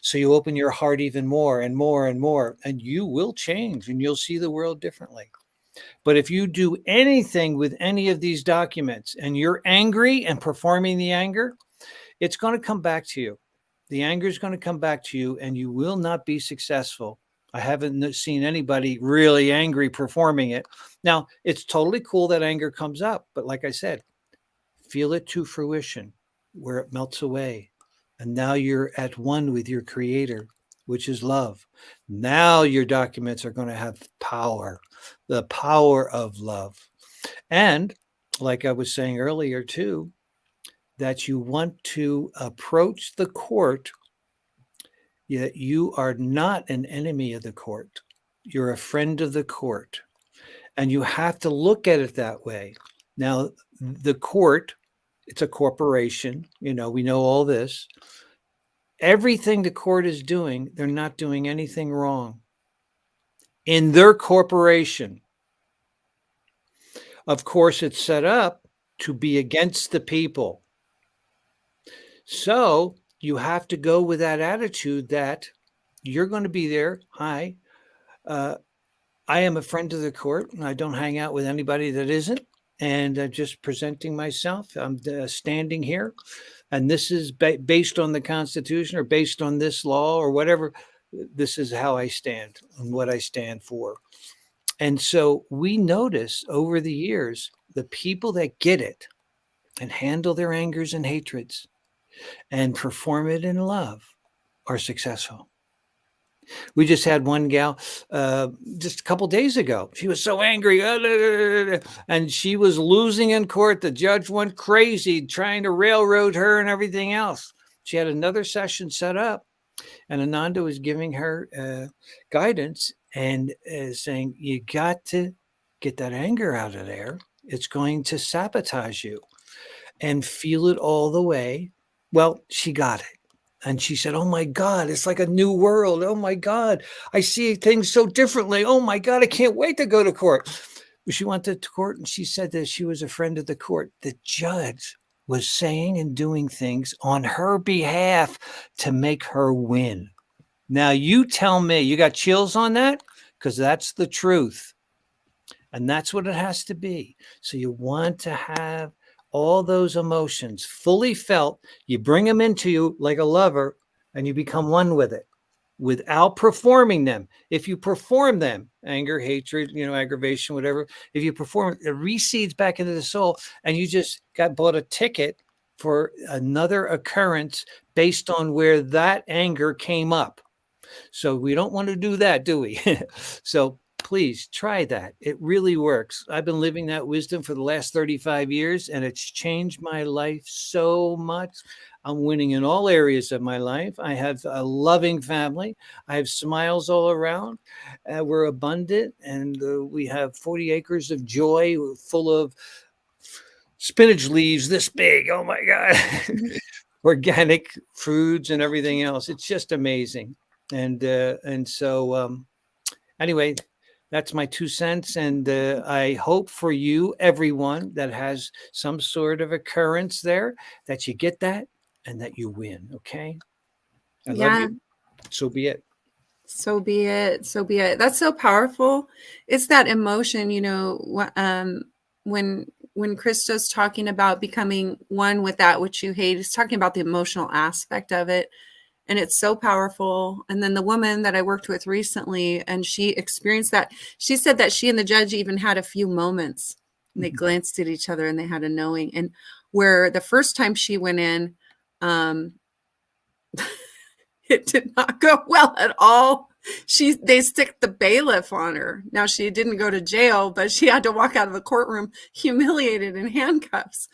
So you open your heart even more and more and more, and you will change and you'll see the world differently. But if you do anything with any of these documents and you're angry and performing the anger, it's going to come back to you. The anger is going to come back to you and you will not be successful. I haven't seen anybody really angry performing it. Now, it's totally cool that anger comes up. But like I said, feel it to fruition where it melts away. And now you're at one with your creator, which is love. Now your documents are going to have power, the power of love. And like I was saying earlier, too, that you want to approach the court, yet you are not an enemy of the court. You're a friend of the court. And you have to look at it that way. Now, the court, it's a corporation. You know, we know all this. Everything the court is doing, they're not doing anything wrong. In their corporation, of course, it's set up to be against the people. So you have to go with that attitude that you're going to be there. Hi, I am a friend of the court, and I don't hang out with anybody that isn't. And just presenting myself, I'm standing here, and this is based on the Constitution or based on this law or whatever. This is how I stand and what I stand for. And so we notice over the years, the people that get it and handle their angers and hatreds and perform it in love are successful. We just had one gal just a couple days ago. She was so angry and she was losing in court. The judge went crazy trying to railroad her and everything else. She had another session set up and Ananda was giving her guidance and saying, you got to get that anger out of there. It's going to sabotage you, and feel it all the way. Well, she got it. And she said, oh my God, it's like a new world. Oh my God, I see things so differently. Oh my God, I can't wait to go to court. She went to court and she said that she was a friend of the court. The judge was saying and doing things on her behalf to make her win. Now you tell me, you got chills on that? Because that's the truth. And that's what it has to be. So you want to have all those emotions fully felt. You bring them into you like a lover and you become one with it without performing them. If you perform them, anger, hatred, aggravation, whatever, if you perform it, recedes back into the soul and you just bought a ticket for another occurrence based on where that anger came up. So we don't want to do that, do we? So please try that. It really works. I've been living that wisdom for the last 35 years, and it's changed my life so much. I'm winning in all areas of my life. I have a loving family. I have smiles all around. We're abundant, and we have 40 acres of joy full of spinach leaves this big. Oh, my God. Organic foods and everything else. It's just amazing. And so anyway, that's my 2 cents. And I hope for you, everyone that has some sort of occurrence there, that you get that and that you win. Okay. I love you. So be it. So be it. So be it. That's so powerful. It's that emotion, when Krista's talking about becoming one with that which you hate, he's talking about the emotional aspect of it. And it's so powerful. And then the woman that I worked with recently, and she experienced that. She said that she and the judge even had a few moments. And they glanced at each other and they had a knowing. And where the first time she went in, it did not go well at all. They stick the bailiff on her. Now she didn't go to jail, but she had to walk out of the courtroom humiliated in handcuffs.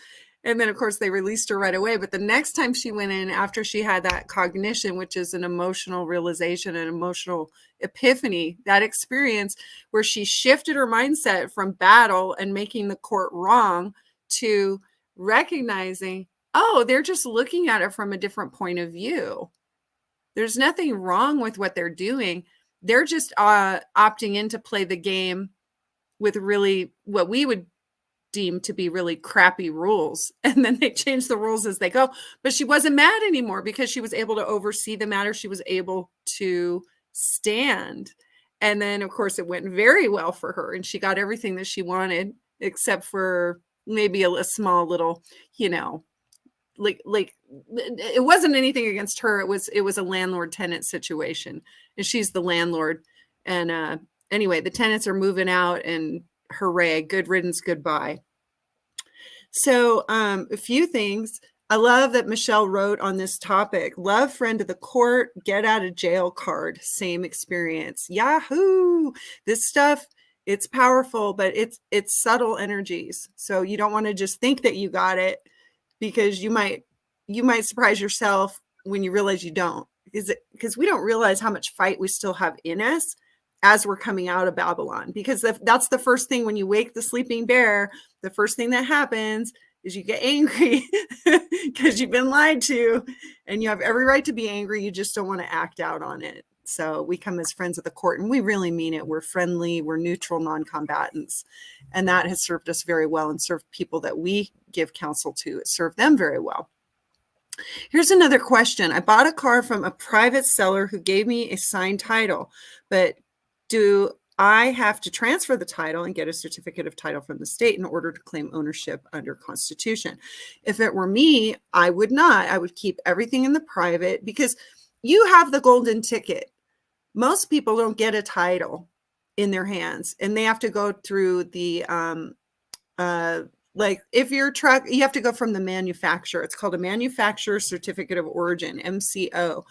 And then of course they released her right away. But the next time she went in, after she had that cognition, which is an emotional realization, an emotional epiphany, that experience where she shifted her mindset from battle and making the court wrong to recognizing, oh, they're just looking at it from a different point of view. There's nothing wrong with what they're doing. They're just opting in to play the game with really what we would deem to be really crappy rules. And then they change the rules as they go. But she wasn't mad anymore because she was able to oversee the matter. She was able to stand. And then, of course, it went very well for her. And she got everything that she wanted, except for maybe a small little, like it wasn't anything against her. It was a landlord tenant situation, and she's the landlord. And anyway, the tenants are moving out, and hooray, good riddance, goodbye. So a few things. I love that Michelle wrote on this topic. Love friend of the court, get out of jail card, same experience. Yahoo! This stuff, it's powerful, but it's subtle energies. So you don't want to just think that you got it, because you might surprise yourself when you realize you don't, because we don't realize how much fight we still have in us as we're coming out of Babylon. Because that's the first thing when you wake the sleeping bear, the first thing that happens is you get angry because you've been lied to, and you have every right to be angry. You just don't want to act out on it. So we come as friends of the court, and we really mean it. We're friendly, we're neutral, non-combatants. And that has served us very well, and served people that we give counsel to. It served them very well. Here's another question. I bought a car from a private seller who gave me a signed title, but do I have to transfer the title and get a certificate of title from the state in order to claim ownership under Constitution? If it were me, I would not. I would keep everything in the private, because you have the golden ticket. Most people don't get a title in their hands, and they have to go through the like if your truck, you have to go from the manufacturer. It's called a manufacturer certificate of origin, MCO.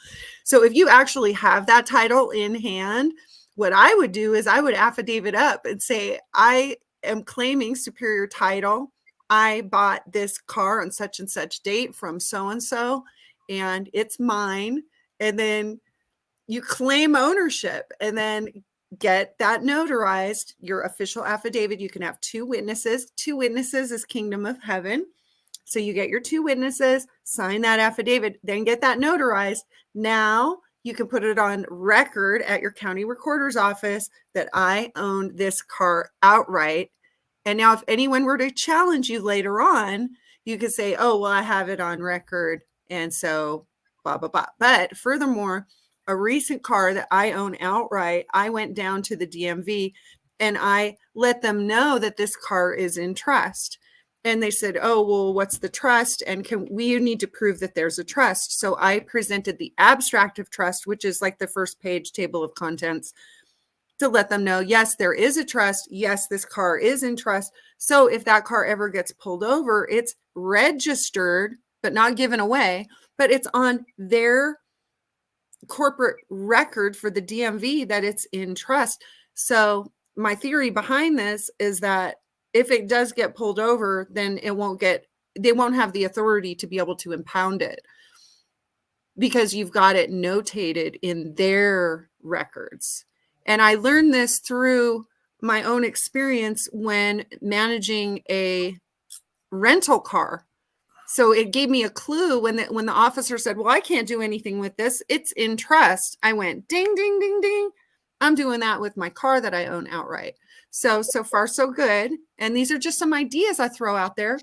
So if you actually have that title in hand, what I would do is I would affidavit up and say, I am claiming superior title. I bought this car on such and such date from so-and-so, and it's mine. And then you claim ownership, and then get that notarized, your official affidavit. You can have two witnesses. Two witnesses is kingdom of heaven. So you get your two witnesses, sign that affidavit, then get that notarized. Now you can put it on record at your county recorder's office that I own this car outright. And now if anyone were to challenge you later on, you could say, oh, well, I have it on record. And so blah, blah, blah. But furthermore, a recent car that I own outright, I went down to the DMV and I let them know that this car is in trust. And they said, oh, well, what's the trust? And we need to prove that there's a trust. So I presented the abstract of trust, which is like the first page table of contents, to let them know, yes, there is a trust. Yes, this car is in trust. So if that car ever gets pulled over, it's registered, but not given away, but it's on their corporate record for the DMV that it's in trust. So my theory behind this is that if it does get pulled over, then they won't have the authority to be able to impound it, because you've got it notated in their records. And I learned this through my own experience when managing a rental car. So it gave me a clue when the officer said, well, I can't do anything with this, it's in trust. I went, ding, ding, ding, ding. I'm doing that with my car that I own outright. So far, so good. And these are just some ideas I throw out there.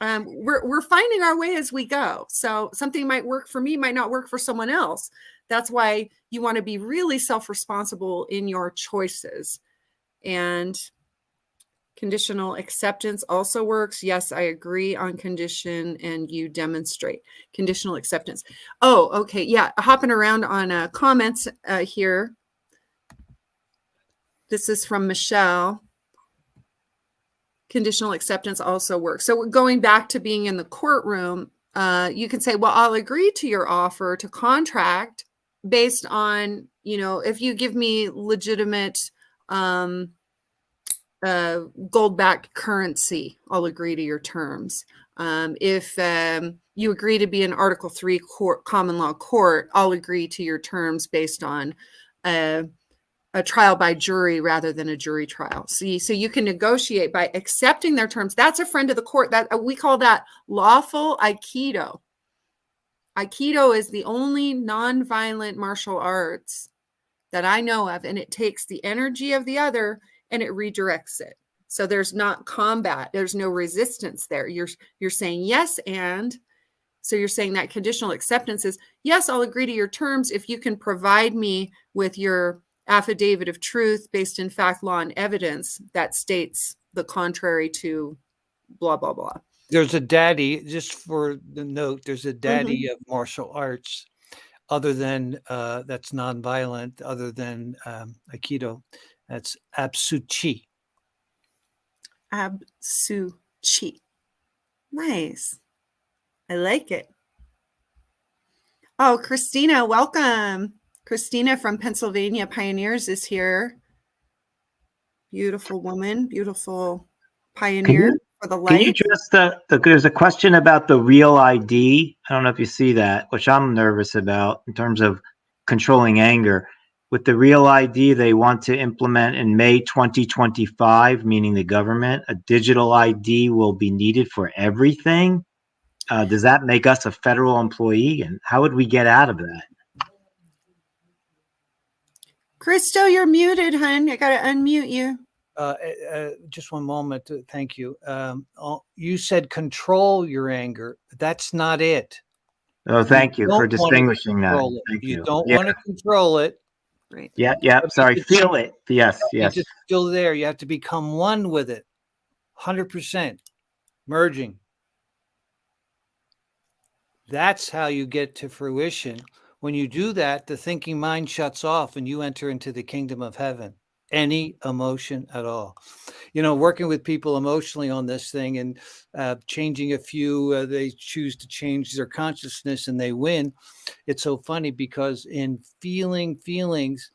We're finding our way as we go. So something might work for me, might not work for someone else. That's why you want to be really self-responsible in your choices. And conditional acceptance also works. Yes, I agree on condition, and you demonstrate conditional acceptance. Oh, okay. Yeah. Hopping around on comments here. This is from Michelle. Conditional acceptance also works. So going back to being in the courtroom, you can say, well, I'll agree to your offer to contract based on, if you give me legitimate gold-backed currency, I'll agree to your terms. If you agree to be an Article 3 common law court, I'll agree to your terms based on a trial by jury rather than a jury trial. See, so you can negotiate by accepting their terms. That's a friend of the court. That we call that lawful Aikido. Aikido is the only nonviolent martial arts that I know of, and it takes the energy of the other and it redirects it. So there's not combat. There's no resistance there. You're saying yes, and so you're saying that conditional acceptance is, yes, I'll agree to your terms if you can provide me with your affidavit of truth based in fact, law, and evidence that states the contrary to blah, blah, blah. There's a daddy, just for the note, there's a daddy of martial arts other than that's nonviolent, other than Aikido. That's Absuchi. Absuchi. Nice. I like it. Oh, Christina, welcome. Christina from Pennsylvania Pioneers is here. Beautiful woman, beautiful pioneer for the Can you light. address there's a question about the real ID. I don't know if you see that, which I'm nervous about in terms of controlling anger. With the real ID, they want to implement in May 2025, meaning the government, a digital ID will be needed for everything. Does that make us a federal employee? And how would we get out of that? Christo, you're muted, hun. I got to unmute you. Just one moment. Thank you. You said control your anger. That's not it. Oh, thank you for distinguishing that. Thank you. You don't want to control it. Right. Yeah. Sorry. Feel it. Yes. It's just still there. You have to become one with it. 100%. Merging. That's how you get to fruition. When you do that, the thinking mind shuts off and you enter into the kingdom of heaven. Any emotion at all. Working with people emotionally on this thing and changing a few, they choose to change their consciousness and they win. It's so funny because in feelings,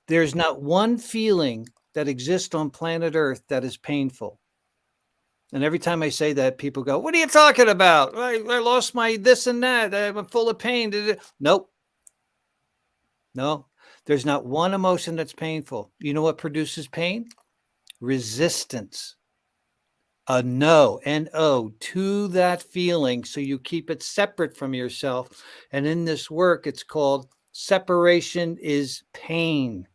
there's not one feeling that exists on planet Earth that is painful. And every time I say that, people go, what are you talking about? I lost my this and that. I'm full of pain. Nope. No, there's not one emotion that's painful. You know what produces pain? Resistance. A no, N-O, to that feeling. So you keep it separate from yourself. And in this work, it's called separation is pain.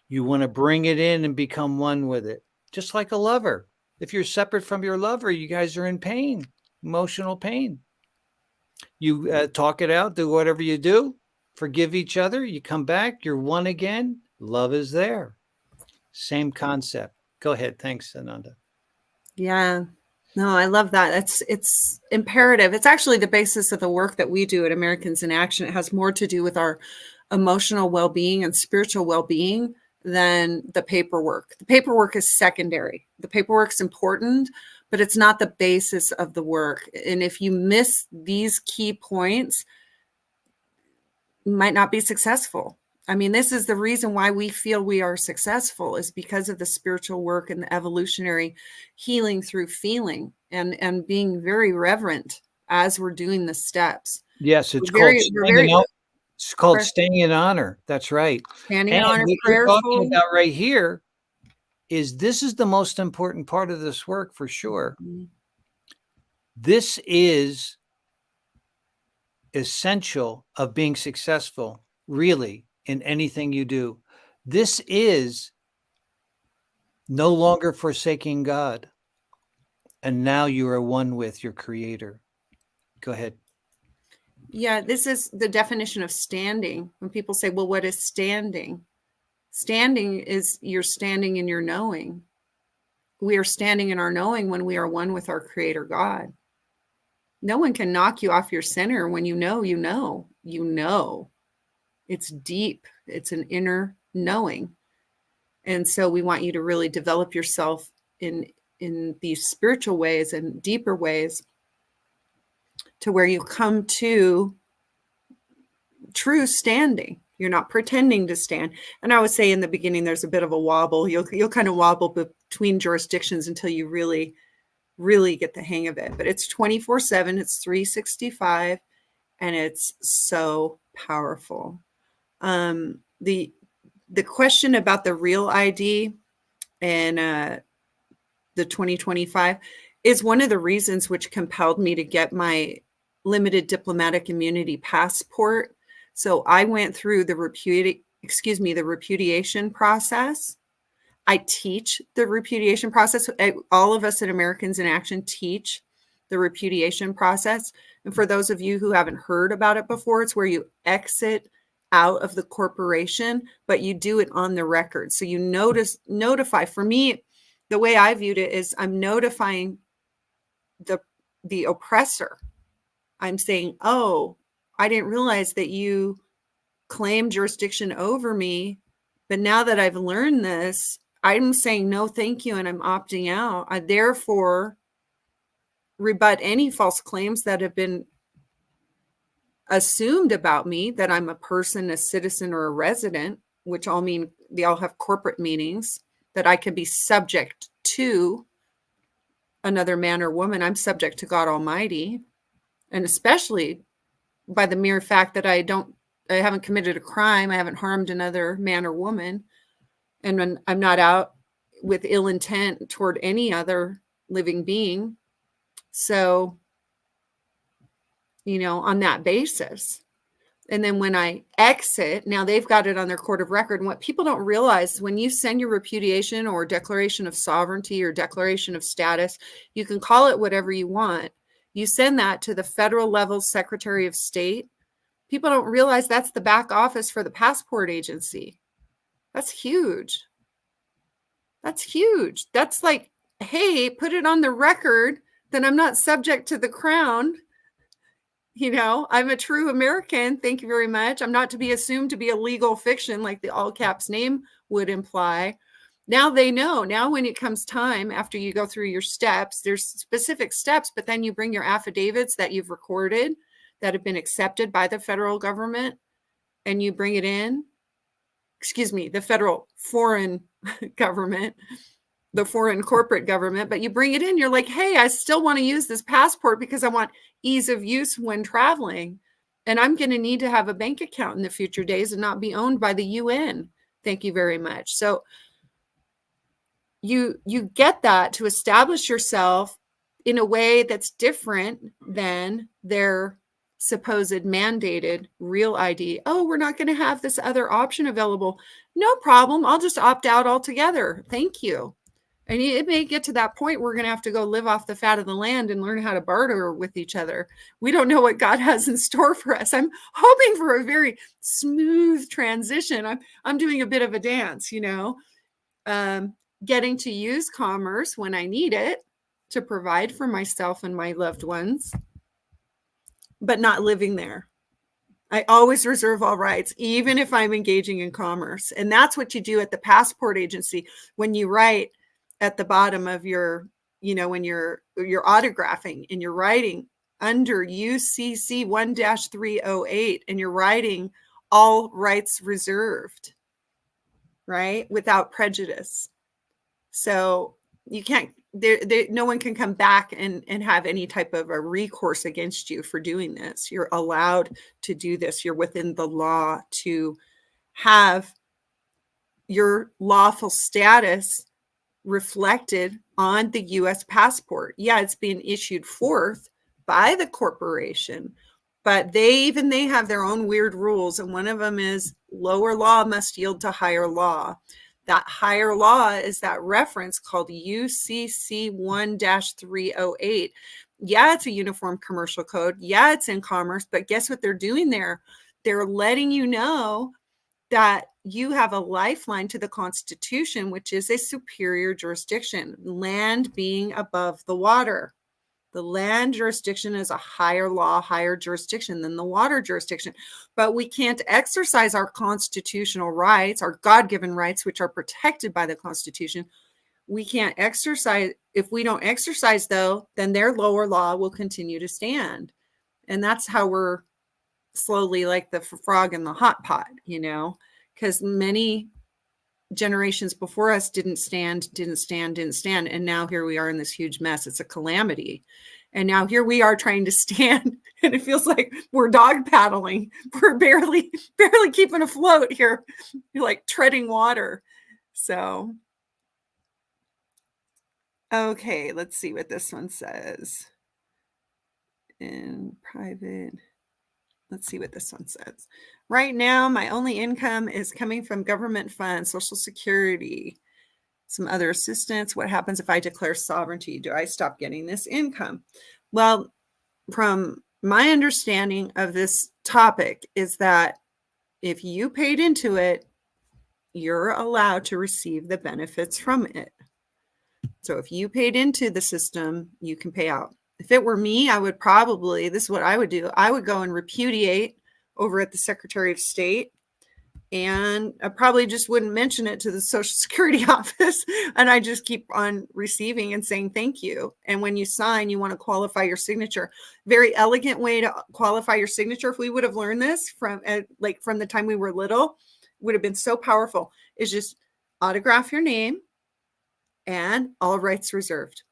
You want to bring it in and become one with it. Just like a lover. If you're separate from your lover, you guys are in pain, emotional pain. You talk it out, do whatever you do, forgive each other, you come back, you're one again, love is there. Same concept. Go ahead. Thanks, Ananda. Yeah. No, I love that. It's imperative. It's actually the basis of the work that we do at Americans in Action. It has more to do with our emotional well-being and spiritual well-being than the paperwork. The paperwork is secondary. The paperwork's important, but it's not the basis of the work. And if you miss these key points, you might not be successful. I mean, this is the reason why we feel we are successful, is because of the spiritual work and the evolutionary healing through feeling and being very reverent as we're doing the steps. Yes, it's called staying in honor. That's right. Standing in honor, what prayerful. You're talking about right here is this is the most important part of this work for sure. Mm-hmm. This is essential of being successful, really, in anything you do. This is no longer forsaking God. And now you are one with your creator. Go ahead. Yeah, this is the definition of standing. When people say, well, what is standing? Standing is you're standing in your knowing. We are standing in our knowing when we are one with our creator God. No one can knock you off your center when you know, you know, you know. It's deep. It's an inner knowing. And so we want you to really develop yourself in these spiritual ways and deeper ways to where you come to true standing. You're not pretending to stand. And I would say in the beginning, there's a bit of a wobble. You'll kind of wobble between jurisdictions until you really, really get the hang of it. But it's 24/7, it's 365, and it's so powerful. The question about the real ID and the 2025 is one of the reasons which compelled me to get my limited diplomatic immunity passport. So I went through the repudiation process. I teach the repudiation process. All of us at Americans in Action teach the repudiation process. And for those of you who haven't heard about it before, it's where you exit out of the corporation, but you do it on the record. So you notify. For me, the way I viewed it is I'm notifying the oppressor. I'm saying, oh, I didn't realize that you claimed jurisdiction over me. But now that I've learned this, I'm saying no, thank you, and I'm opting out. I therefore rebut any false claims that have been assumed about me, that I'm a person, a citizen, or a resident, which all mean they all have corporate meanings, that I can be subject to another man or woman. I'm subject to God Almighty, and especially by the mere fact that I haven't committed a crime, I haven't harmed another man or woman, and I'm not out with ill intent toward any other living being. So, on that basis. And then when I exit, now they've got it on their court of record. And what people don't realize, when you send your repudiation or declaration of sovereignty or declaration of status, you can call it whatever you want. You send that to the federal level Secretary of State. People don't realize that's the back office for the passport agency. That's huge. That's huge. That's like, hey, put it on the record that I'm not subject to the crown. I'm a true American. Thank you very much. I'm not to be assumed to be a legal fiction like the all caps name would imply. Now they know. Now when it comes time, after you go through your steps, there's specific steps, but then you bring your affidavits that you've recorded that have been accepted by the federal government, and you bring it in. The federal foreign government, the foreign corporate government, but you bring it in, you're like, hey, I still want to use this passport because I want ease of use when traveling. And I'm going to need to have a bank account in the future days and not be owned by the UN. Thank you very much. So you get that to establish yourself in a way that's different than their supposed mandated real ID. Oh, we're not going to have this other option available. No problem. I'll just opt out altogether. Thank you. And it may get to that point we're going to have to go live off the fat of the land and learn how to barter with each other. We don't know what God has in store for us. I'm hoping for a very smooth transition. I'm doing a bit of a dance, getting to use commerce when I need it to provide for myself and my loved ones, but not living there. I always reserve all rights, even if I'm engaging in commerce. And that's what you do at the passport agency when you write at the bottom of your, when you're autographing and you're writing under UCC 1-308 and you're writing all rights reserved, right? Without prejudice. So you can't, no one can come back and have any type of a recourse against you for doing this. You're allowed to do this. You're within the law to have your lawful status reflected on the U.S. passport. Yeah, it's being issued forth by the corporation, but they have their own weird rules. And one of them is lower law must yield to higher law. That higher law is that reference called UCC 1-308. Yeah, it's a uniform commercial code. Yeah, it's in commerce, but guess what they're doing there? They're letting you know that you have a lifeline to the Constitution, which is a superior jurisdiction, land being above the water. The land jurisdiction is a higher law, higher jurisdiction than the water jurisdiction. But we can't exercise our constitutional rights, our God-given rights, which are protected by the Constitution. We can't exercise. If we don't exercise, though, then their lower law will continue to stand. And that's how we're slowly like the frog in the hot pot, because many generations before us didn't stand. And now here we are in this huge mess. It's a calamity. And now here we are trying to stand, and it feels like we're dog paddling. We're barely keeping afloat here. You're like treading water. So, okay, let's see what this one says. In private, let's see what this one says. Right now, my only income is coming from government funds, Social Security, some other assistance. What happens if I declare sovereignty? Do I stop getting this income? Well, from my understanding of this topic is that if you paid into it, you're allowed to receive the benefits from it. So if you paid into the system, you can pay out. If it were me, I would probably, this is what I would do. I would go and repudiate over at the Secretary of State, and I probably just wouldn't mention it to the Social Security office. And I just keep on receiving and saying thank you. And when you sign, you want to qualify your signature. Very elegant way to qualify your signature. If we would have learned this from the time we were little, would have been so powerful. Is just autograph your name and all rights reserved.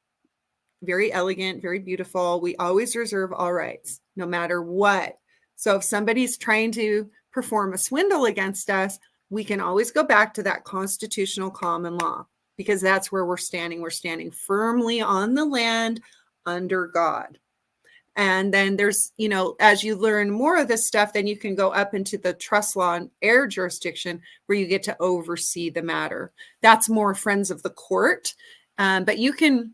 Very elegant, very beautiful. We always reserve all rights, no matter what. So if somebody's trying to perform a swindle against us, we can always go back to that constitutional common law, because that's where we're standing. We're standing firmly on the land under God. And then there's, as you learn more of this stuff, then you can go up into the trust law and heir jurisdiction, where you get to oversee the matter. That's more friends of the court. But you can,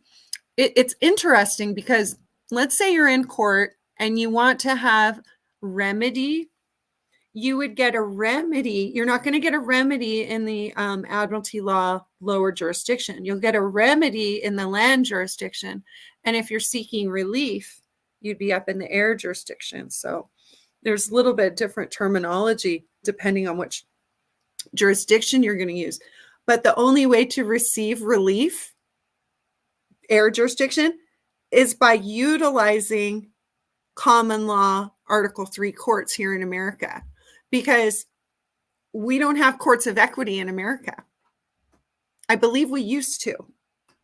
it's interesting, because let's say you're in court and you want to have remedy. You would get a remedy. You're not going to get a remedy in the admiralty law lower jurisdiction. You'll get a remedy in the land jurisdiction. And if you're seeking relief, you'd be up in the heir jurisdiction. So there's a little bit different terminology depending on which jurisdiction you're going to use. But the only way to receive relief, heir jurisdiction, is by utilizing common law Article 3 courts here in America, because we don't have courts of equity in America. I believe we used to,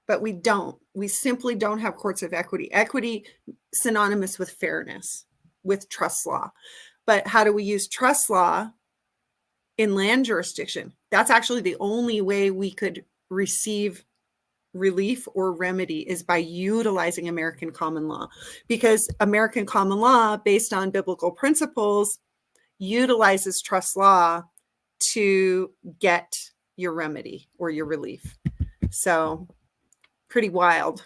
but we don't. We simply don't have courts of equity. Equity synonymous with fairness, with trust law. But how do we use trust law in land jurisdiction? That's actually the only way we could receive relief or remedy, is by utilizing American common law, because American common law, based on biblical principles, utilizes trust law to get your remedy or your relief. So pretty wild.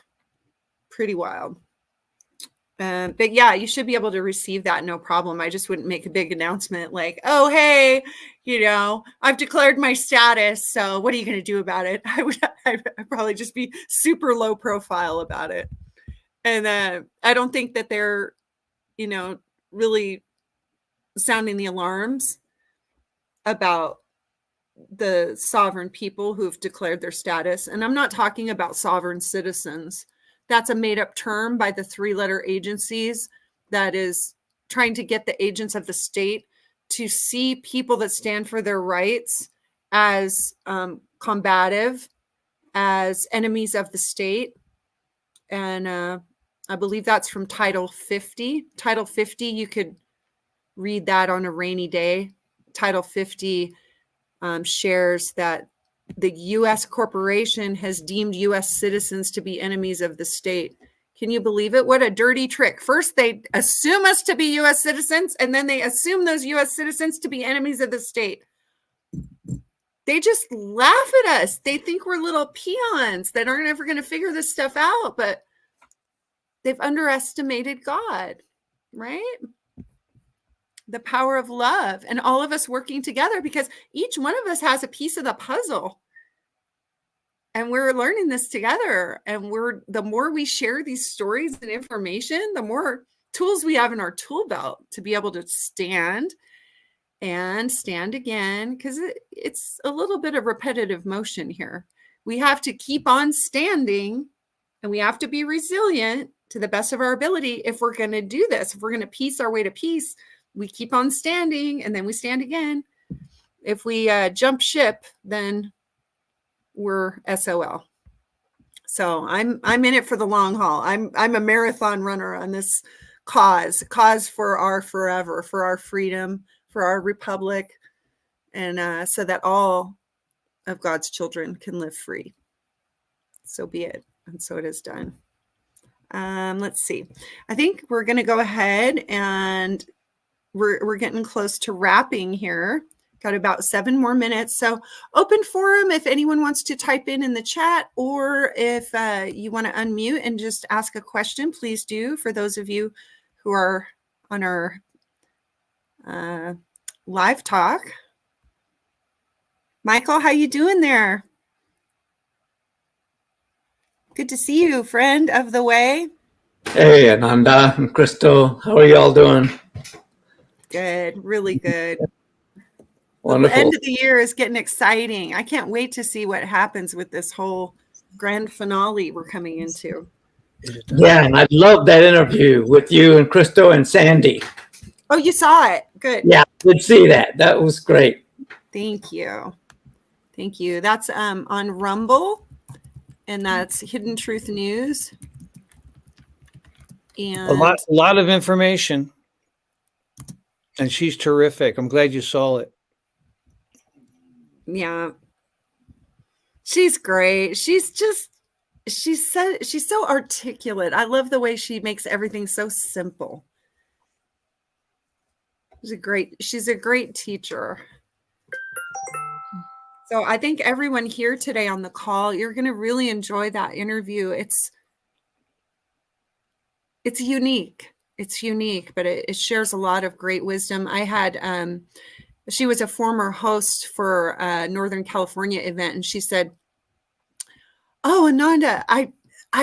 But yeah, you should be able to receive that, no problem. I just wouldn't make a big announcement like, oh, hey, I've declared my status, so what are you going to do about it? I'd probably just be super low profile about it. And I don't think that they're, really sounding the alarms about the sovereign people who've declared their status. And I'm not talking about sovereign citizens. That's a made-up term by the three-letter agencies that is trying to get the agents of the state to see people that stand for their rights as combative, as enemies of the state. And I believe that's from Title 50. Title 50, you could read that on a rainy day. Title 50 shares that the U.S. corporation has deemed U.S. citizens to be enemies of the state. Can you believe it? What a dirty trick. First, they assume us to be U.S. citizens, and then they assume those U.S. citizens to be enemies of the state. They just laugh at us. They think we're little peons that aren't ever going to figure this stuff out, but they've underestimated God, right? The power of love, and all of us working together, because each one of us has a piece of the puzzle, and we're learning this together. And the more we share these stories and information, the more tools we have in our tool belt to be able to stand and stand again, because it's a little bit of repetitive motion here. We have to keep on standing, and we have to be resilient to the best of our ability if we're going to do this. If we're going to piece our way to peace, we keep on standing, and then we stand again. If we jump ship, then we're SOL. So I'm in it for the long haul. I'm a marathon runner on this cause for our forever, for our freedom, for our republic, and so that all of God's children can live free. So be it. And so it is done. Let's see. I think we're going to go ahead, and we're getting close to wrapping here. Got about 7 more minutes. So open forum if anyone wants to type in the chat, or if you want to unmute and just ask a question, please do. For those of you who are on our live talk. Michael, how you doing there? Good to see you, friend of the way. Hey, Ananda and Crystal, how are y'all doing? Good, really good. Wonderful. The end of the year is getting exciting. I can't wait to see what happens with this whole grand finale we're coming into. Yeah, and I love that interview with you and Crystal and Sandy. Oh, you saw it. Good. Yeah, I did see that. That was great. Thank you. Thank you. That's on Rumble, and that's Hidden Truth News. And a lot of information. And she's terrific. I'm glad you saw it. Yeah. She's great. She's so articulate. I love the way she makes everything so simple. She's a great teacher. So I think everyone here today on the call, you're going to really enjoy that interview. It's unique. It's unique, but it shares a lot of great wisdom. I had, she was a former host for a Northern California event, and she said, "Oh, Ananda, I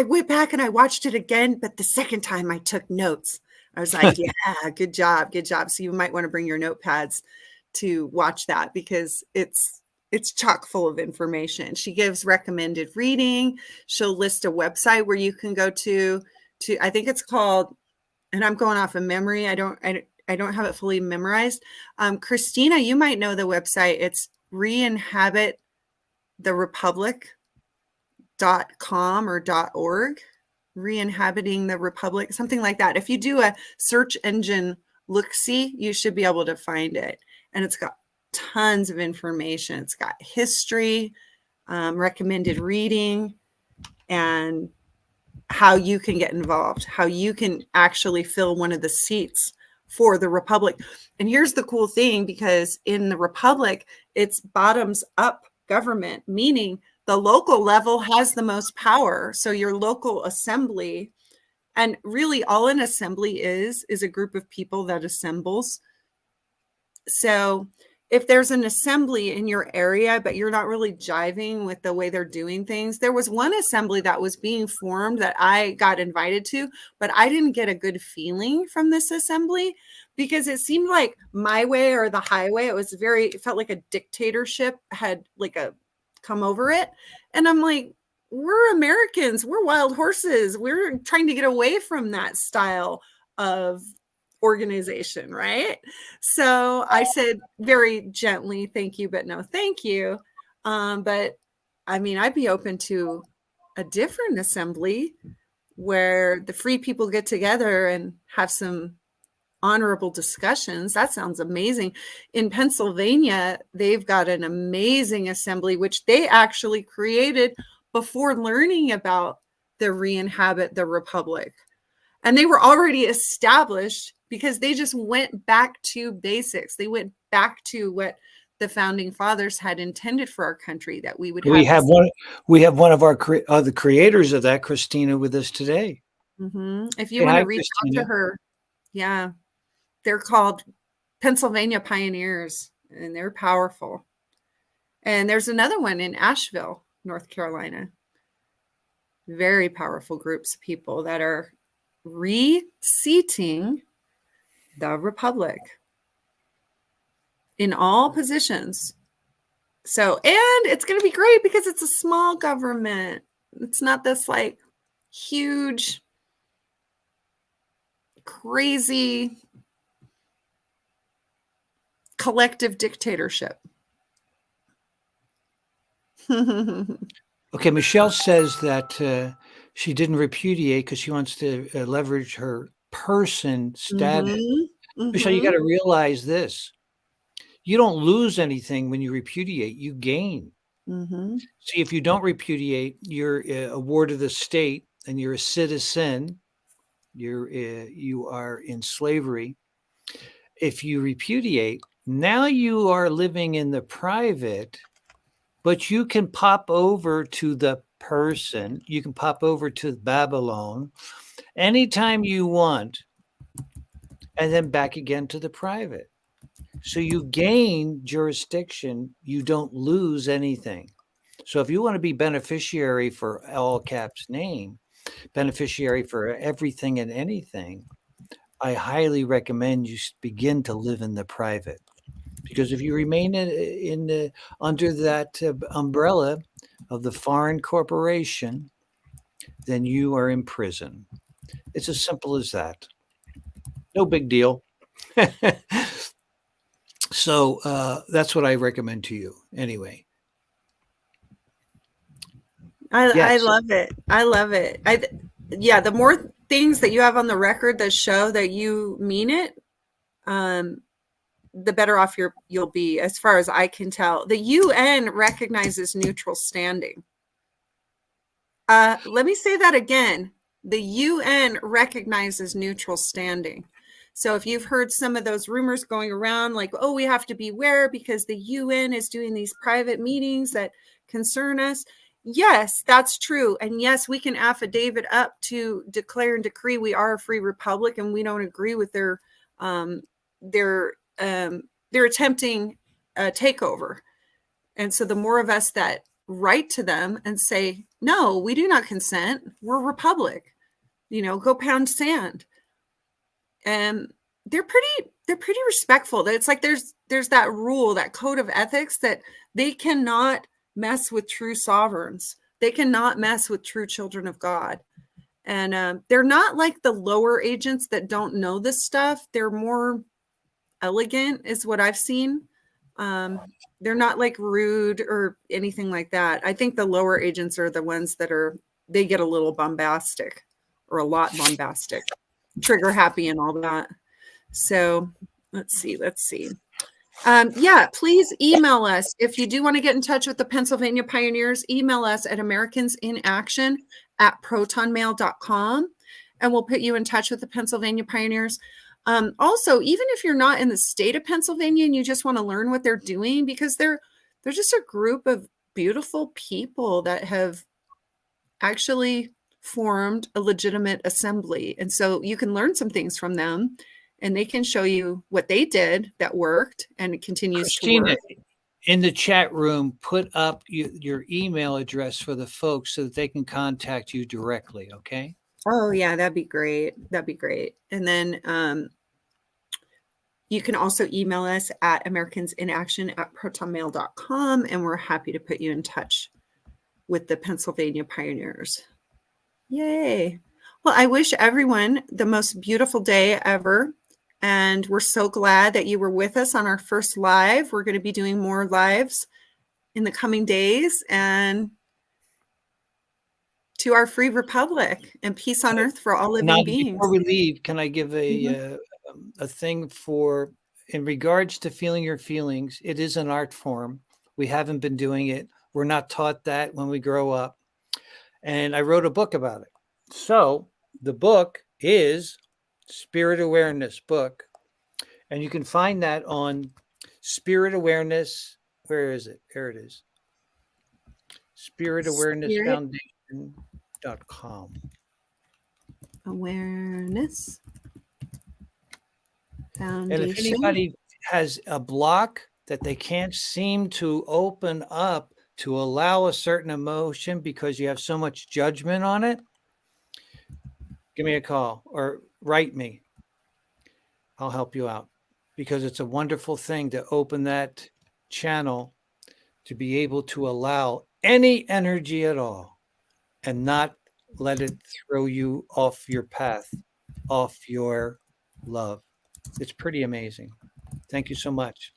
went back and I watched it again, but the second time I took notes." I was like, yeah, good job. Good job. So you might want to bring your notepads to watch that, because it's chock full of information. She gives recommended reading. She'll list a website where you can go to, I think it's called, and I'm going off of memory. I don't have it fully memorized. Christina, you might know the website. It's reinhabittherepublic.com or .org. Reinhabiting the Republic, something like that. If you do a search engine look-see, you should be able to find it. And it's got tons of information. It's got history, recommended reading, and how you can get involved, how you can actually fill one of the seats for the Republic. And here's the cool thing, because in the Republic, it's bottoms up government, meaning the local level has the most power. So your local assembly, and really all an assembly is a group of people that assembles. So if there's an assembly in your area, but you're not really jiving with the way they're doing things, there was one assembly that was being formed that I got invited to, but I didn't get a good feeling from this assembly, because it seemed like my way or the highway. It felt like a dictatorship had come over it. And I'm like, we're Americans, we're wild horses. We're trying to get away from that style of organization, right? So I said very gently, thank you, but no thank you. But I mean, I'd be open to a different assembly where the free people get together and have some honorable discussions. That sounds amazing. In Pennsylvania, they've got an amazing assembly, which they actually created before learning about the Reinhabit the Republic. And they were already established because they just went back to basics. They went back to what the founding fathers had intended for our country, that we would have. We have one of our the creators of that, Christina, with us today. Mm-hmm. If you want to reach out to her, yeah, they're called Pennsylvania Pioneers, and they're powerful. And there's another one in Asheville, North Carolina. Very powerful groups of people that are reseating the Republic in all positions. So, and it's going to be great because it's a small government. It's not this like huge, crazy collective dictatorship. Okay, Michelle says that she didn't repudiate because she wants to leverage her person status. Michelle, you got to realize this. You don't lose anything when you repudiate, you gain. See, if you don't repudiate, you're a ward of the state and you're a citizen. You are in slavery. If you repudiate, now you are living in the private, but you can pop over to the person. You can pop over to Babylon anytime you want, and then back again to the private. So you gain jurisdiction. You don't lose anything. So if you want to be beneficiary for all caps name, beneficiary for everything and anything, I highly recommend you begin to live in the private. Because if you remain in the under that umbrella of the foreign corporation, then you are in prison. It's as simple as that. No big deal. So that's what I recommend to you. Anyway. I love it. I love it. Yeah, the more things that you have on the record that show that you mean it, the better off you'll be, as far as I can tell. The UN recognizes neutral standing. Let me say that again. The UN recognizes neutral standing. So if you've heard some of those rumors going around, like, oh, we have to beware because the UN is doing these private meetings that concern us. Yes, that's true. And yes, we can affidavit up to declare and decree we are a free republic and we don't agree with their attempting takeover. And so the more of us that write to them and say, no, we do not consent. We're a republic, go pound sand. And they're pretty respectful. It's like there's that rule, that code of ethics that they cannot mess with true sovereigns. They cannot mess with true children of God. And they're not like the lower agents that don't know this stuff. They're more elegant is what I've seen. They're not like rude or anything like that. I think the lower agents are the ones that they get a little bombastic or a lot bombastic, trigger happy and all that. So let's see. Yeah, please email us. If you do want to get in touch with the Pennsylvania Pioneers, email us at americansinaction@protonmail.com and we'll put you in touch with the Pennsylvania Pioneers. Also, even if you're not in the state of Pennsylvania and you just want to learn what they're doing, because they're just a group of beautiful people that have actually formed a legitimate assembly. And so you can learn some things from them and they can show you what they did that worked and it continues Christina, to work. In the chat room, put up your email address for the folks so that they can contact you directly. Okay. Oh yeah, that'd be great. And then you can also email us at americansinaction@protonmail.com and we're happy to put you in touch with the Pennsylvania Pioneers. Yay. Well, I wish everyone the most beautiful day ever. And we're so glad that you were with us on our first live. We're going to be doing more lives in the coming days. And to our free republic and peace on earth for all living beings. Before we leave, can I give a thing in regards to feeling your feelings? It is an art form. We haven't been doing it. We're not taught that when we grow up. And I wrote a book about it. So the book is Spirit Awareness book. And you can find that on Spirit Awareness. Where is it? There it is. SpiritAwarenessFoundation.com. Awareness Foundation. And if anybody has a block that they can't seem to open up to allow a certain emotion because you have so much judgment on it, give me a call or write me. I'll help you out because it's a wonderful thing to open that channel to be able to allow any energy at all and not let it throw you off your path, off your love. It's pretty amazing. Thank you so much.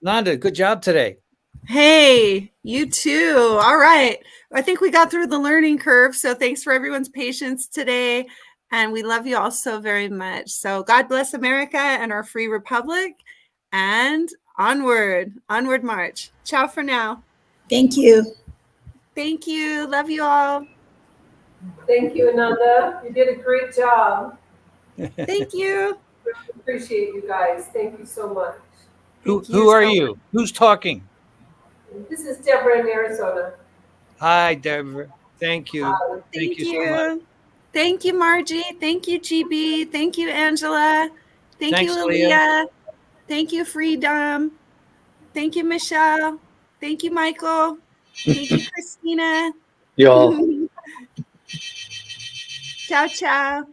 Nanda, good job today. Hey, you too. All right. I think we got through the learning curve. So thanks for everyone's patience today. And we love you all so very much. So God bless America and our free republic. And onward march. Ciao for now. Thank you. Thank you. Love you all. Thank you, Ananda. You did a great job. Thank you. Appreciate you guys. Thank you so much. Who are you? Who's talking? This is Deborah in Arizona. Hi, Deborah. Thank you. Thank you so much. you. Thank you, Margie. Thank you, GB. Thank you, Angela. Thank Thanks, you, Leah. Aaliyah. Thank you, Freedom. Thank you, Michelle. Thank you, Michael. Thank you, Christina. Y'all. Ciao, ciao.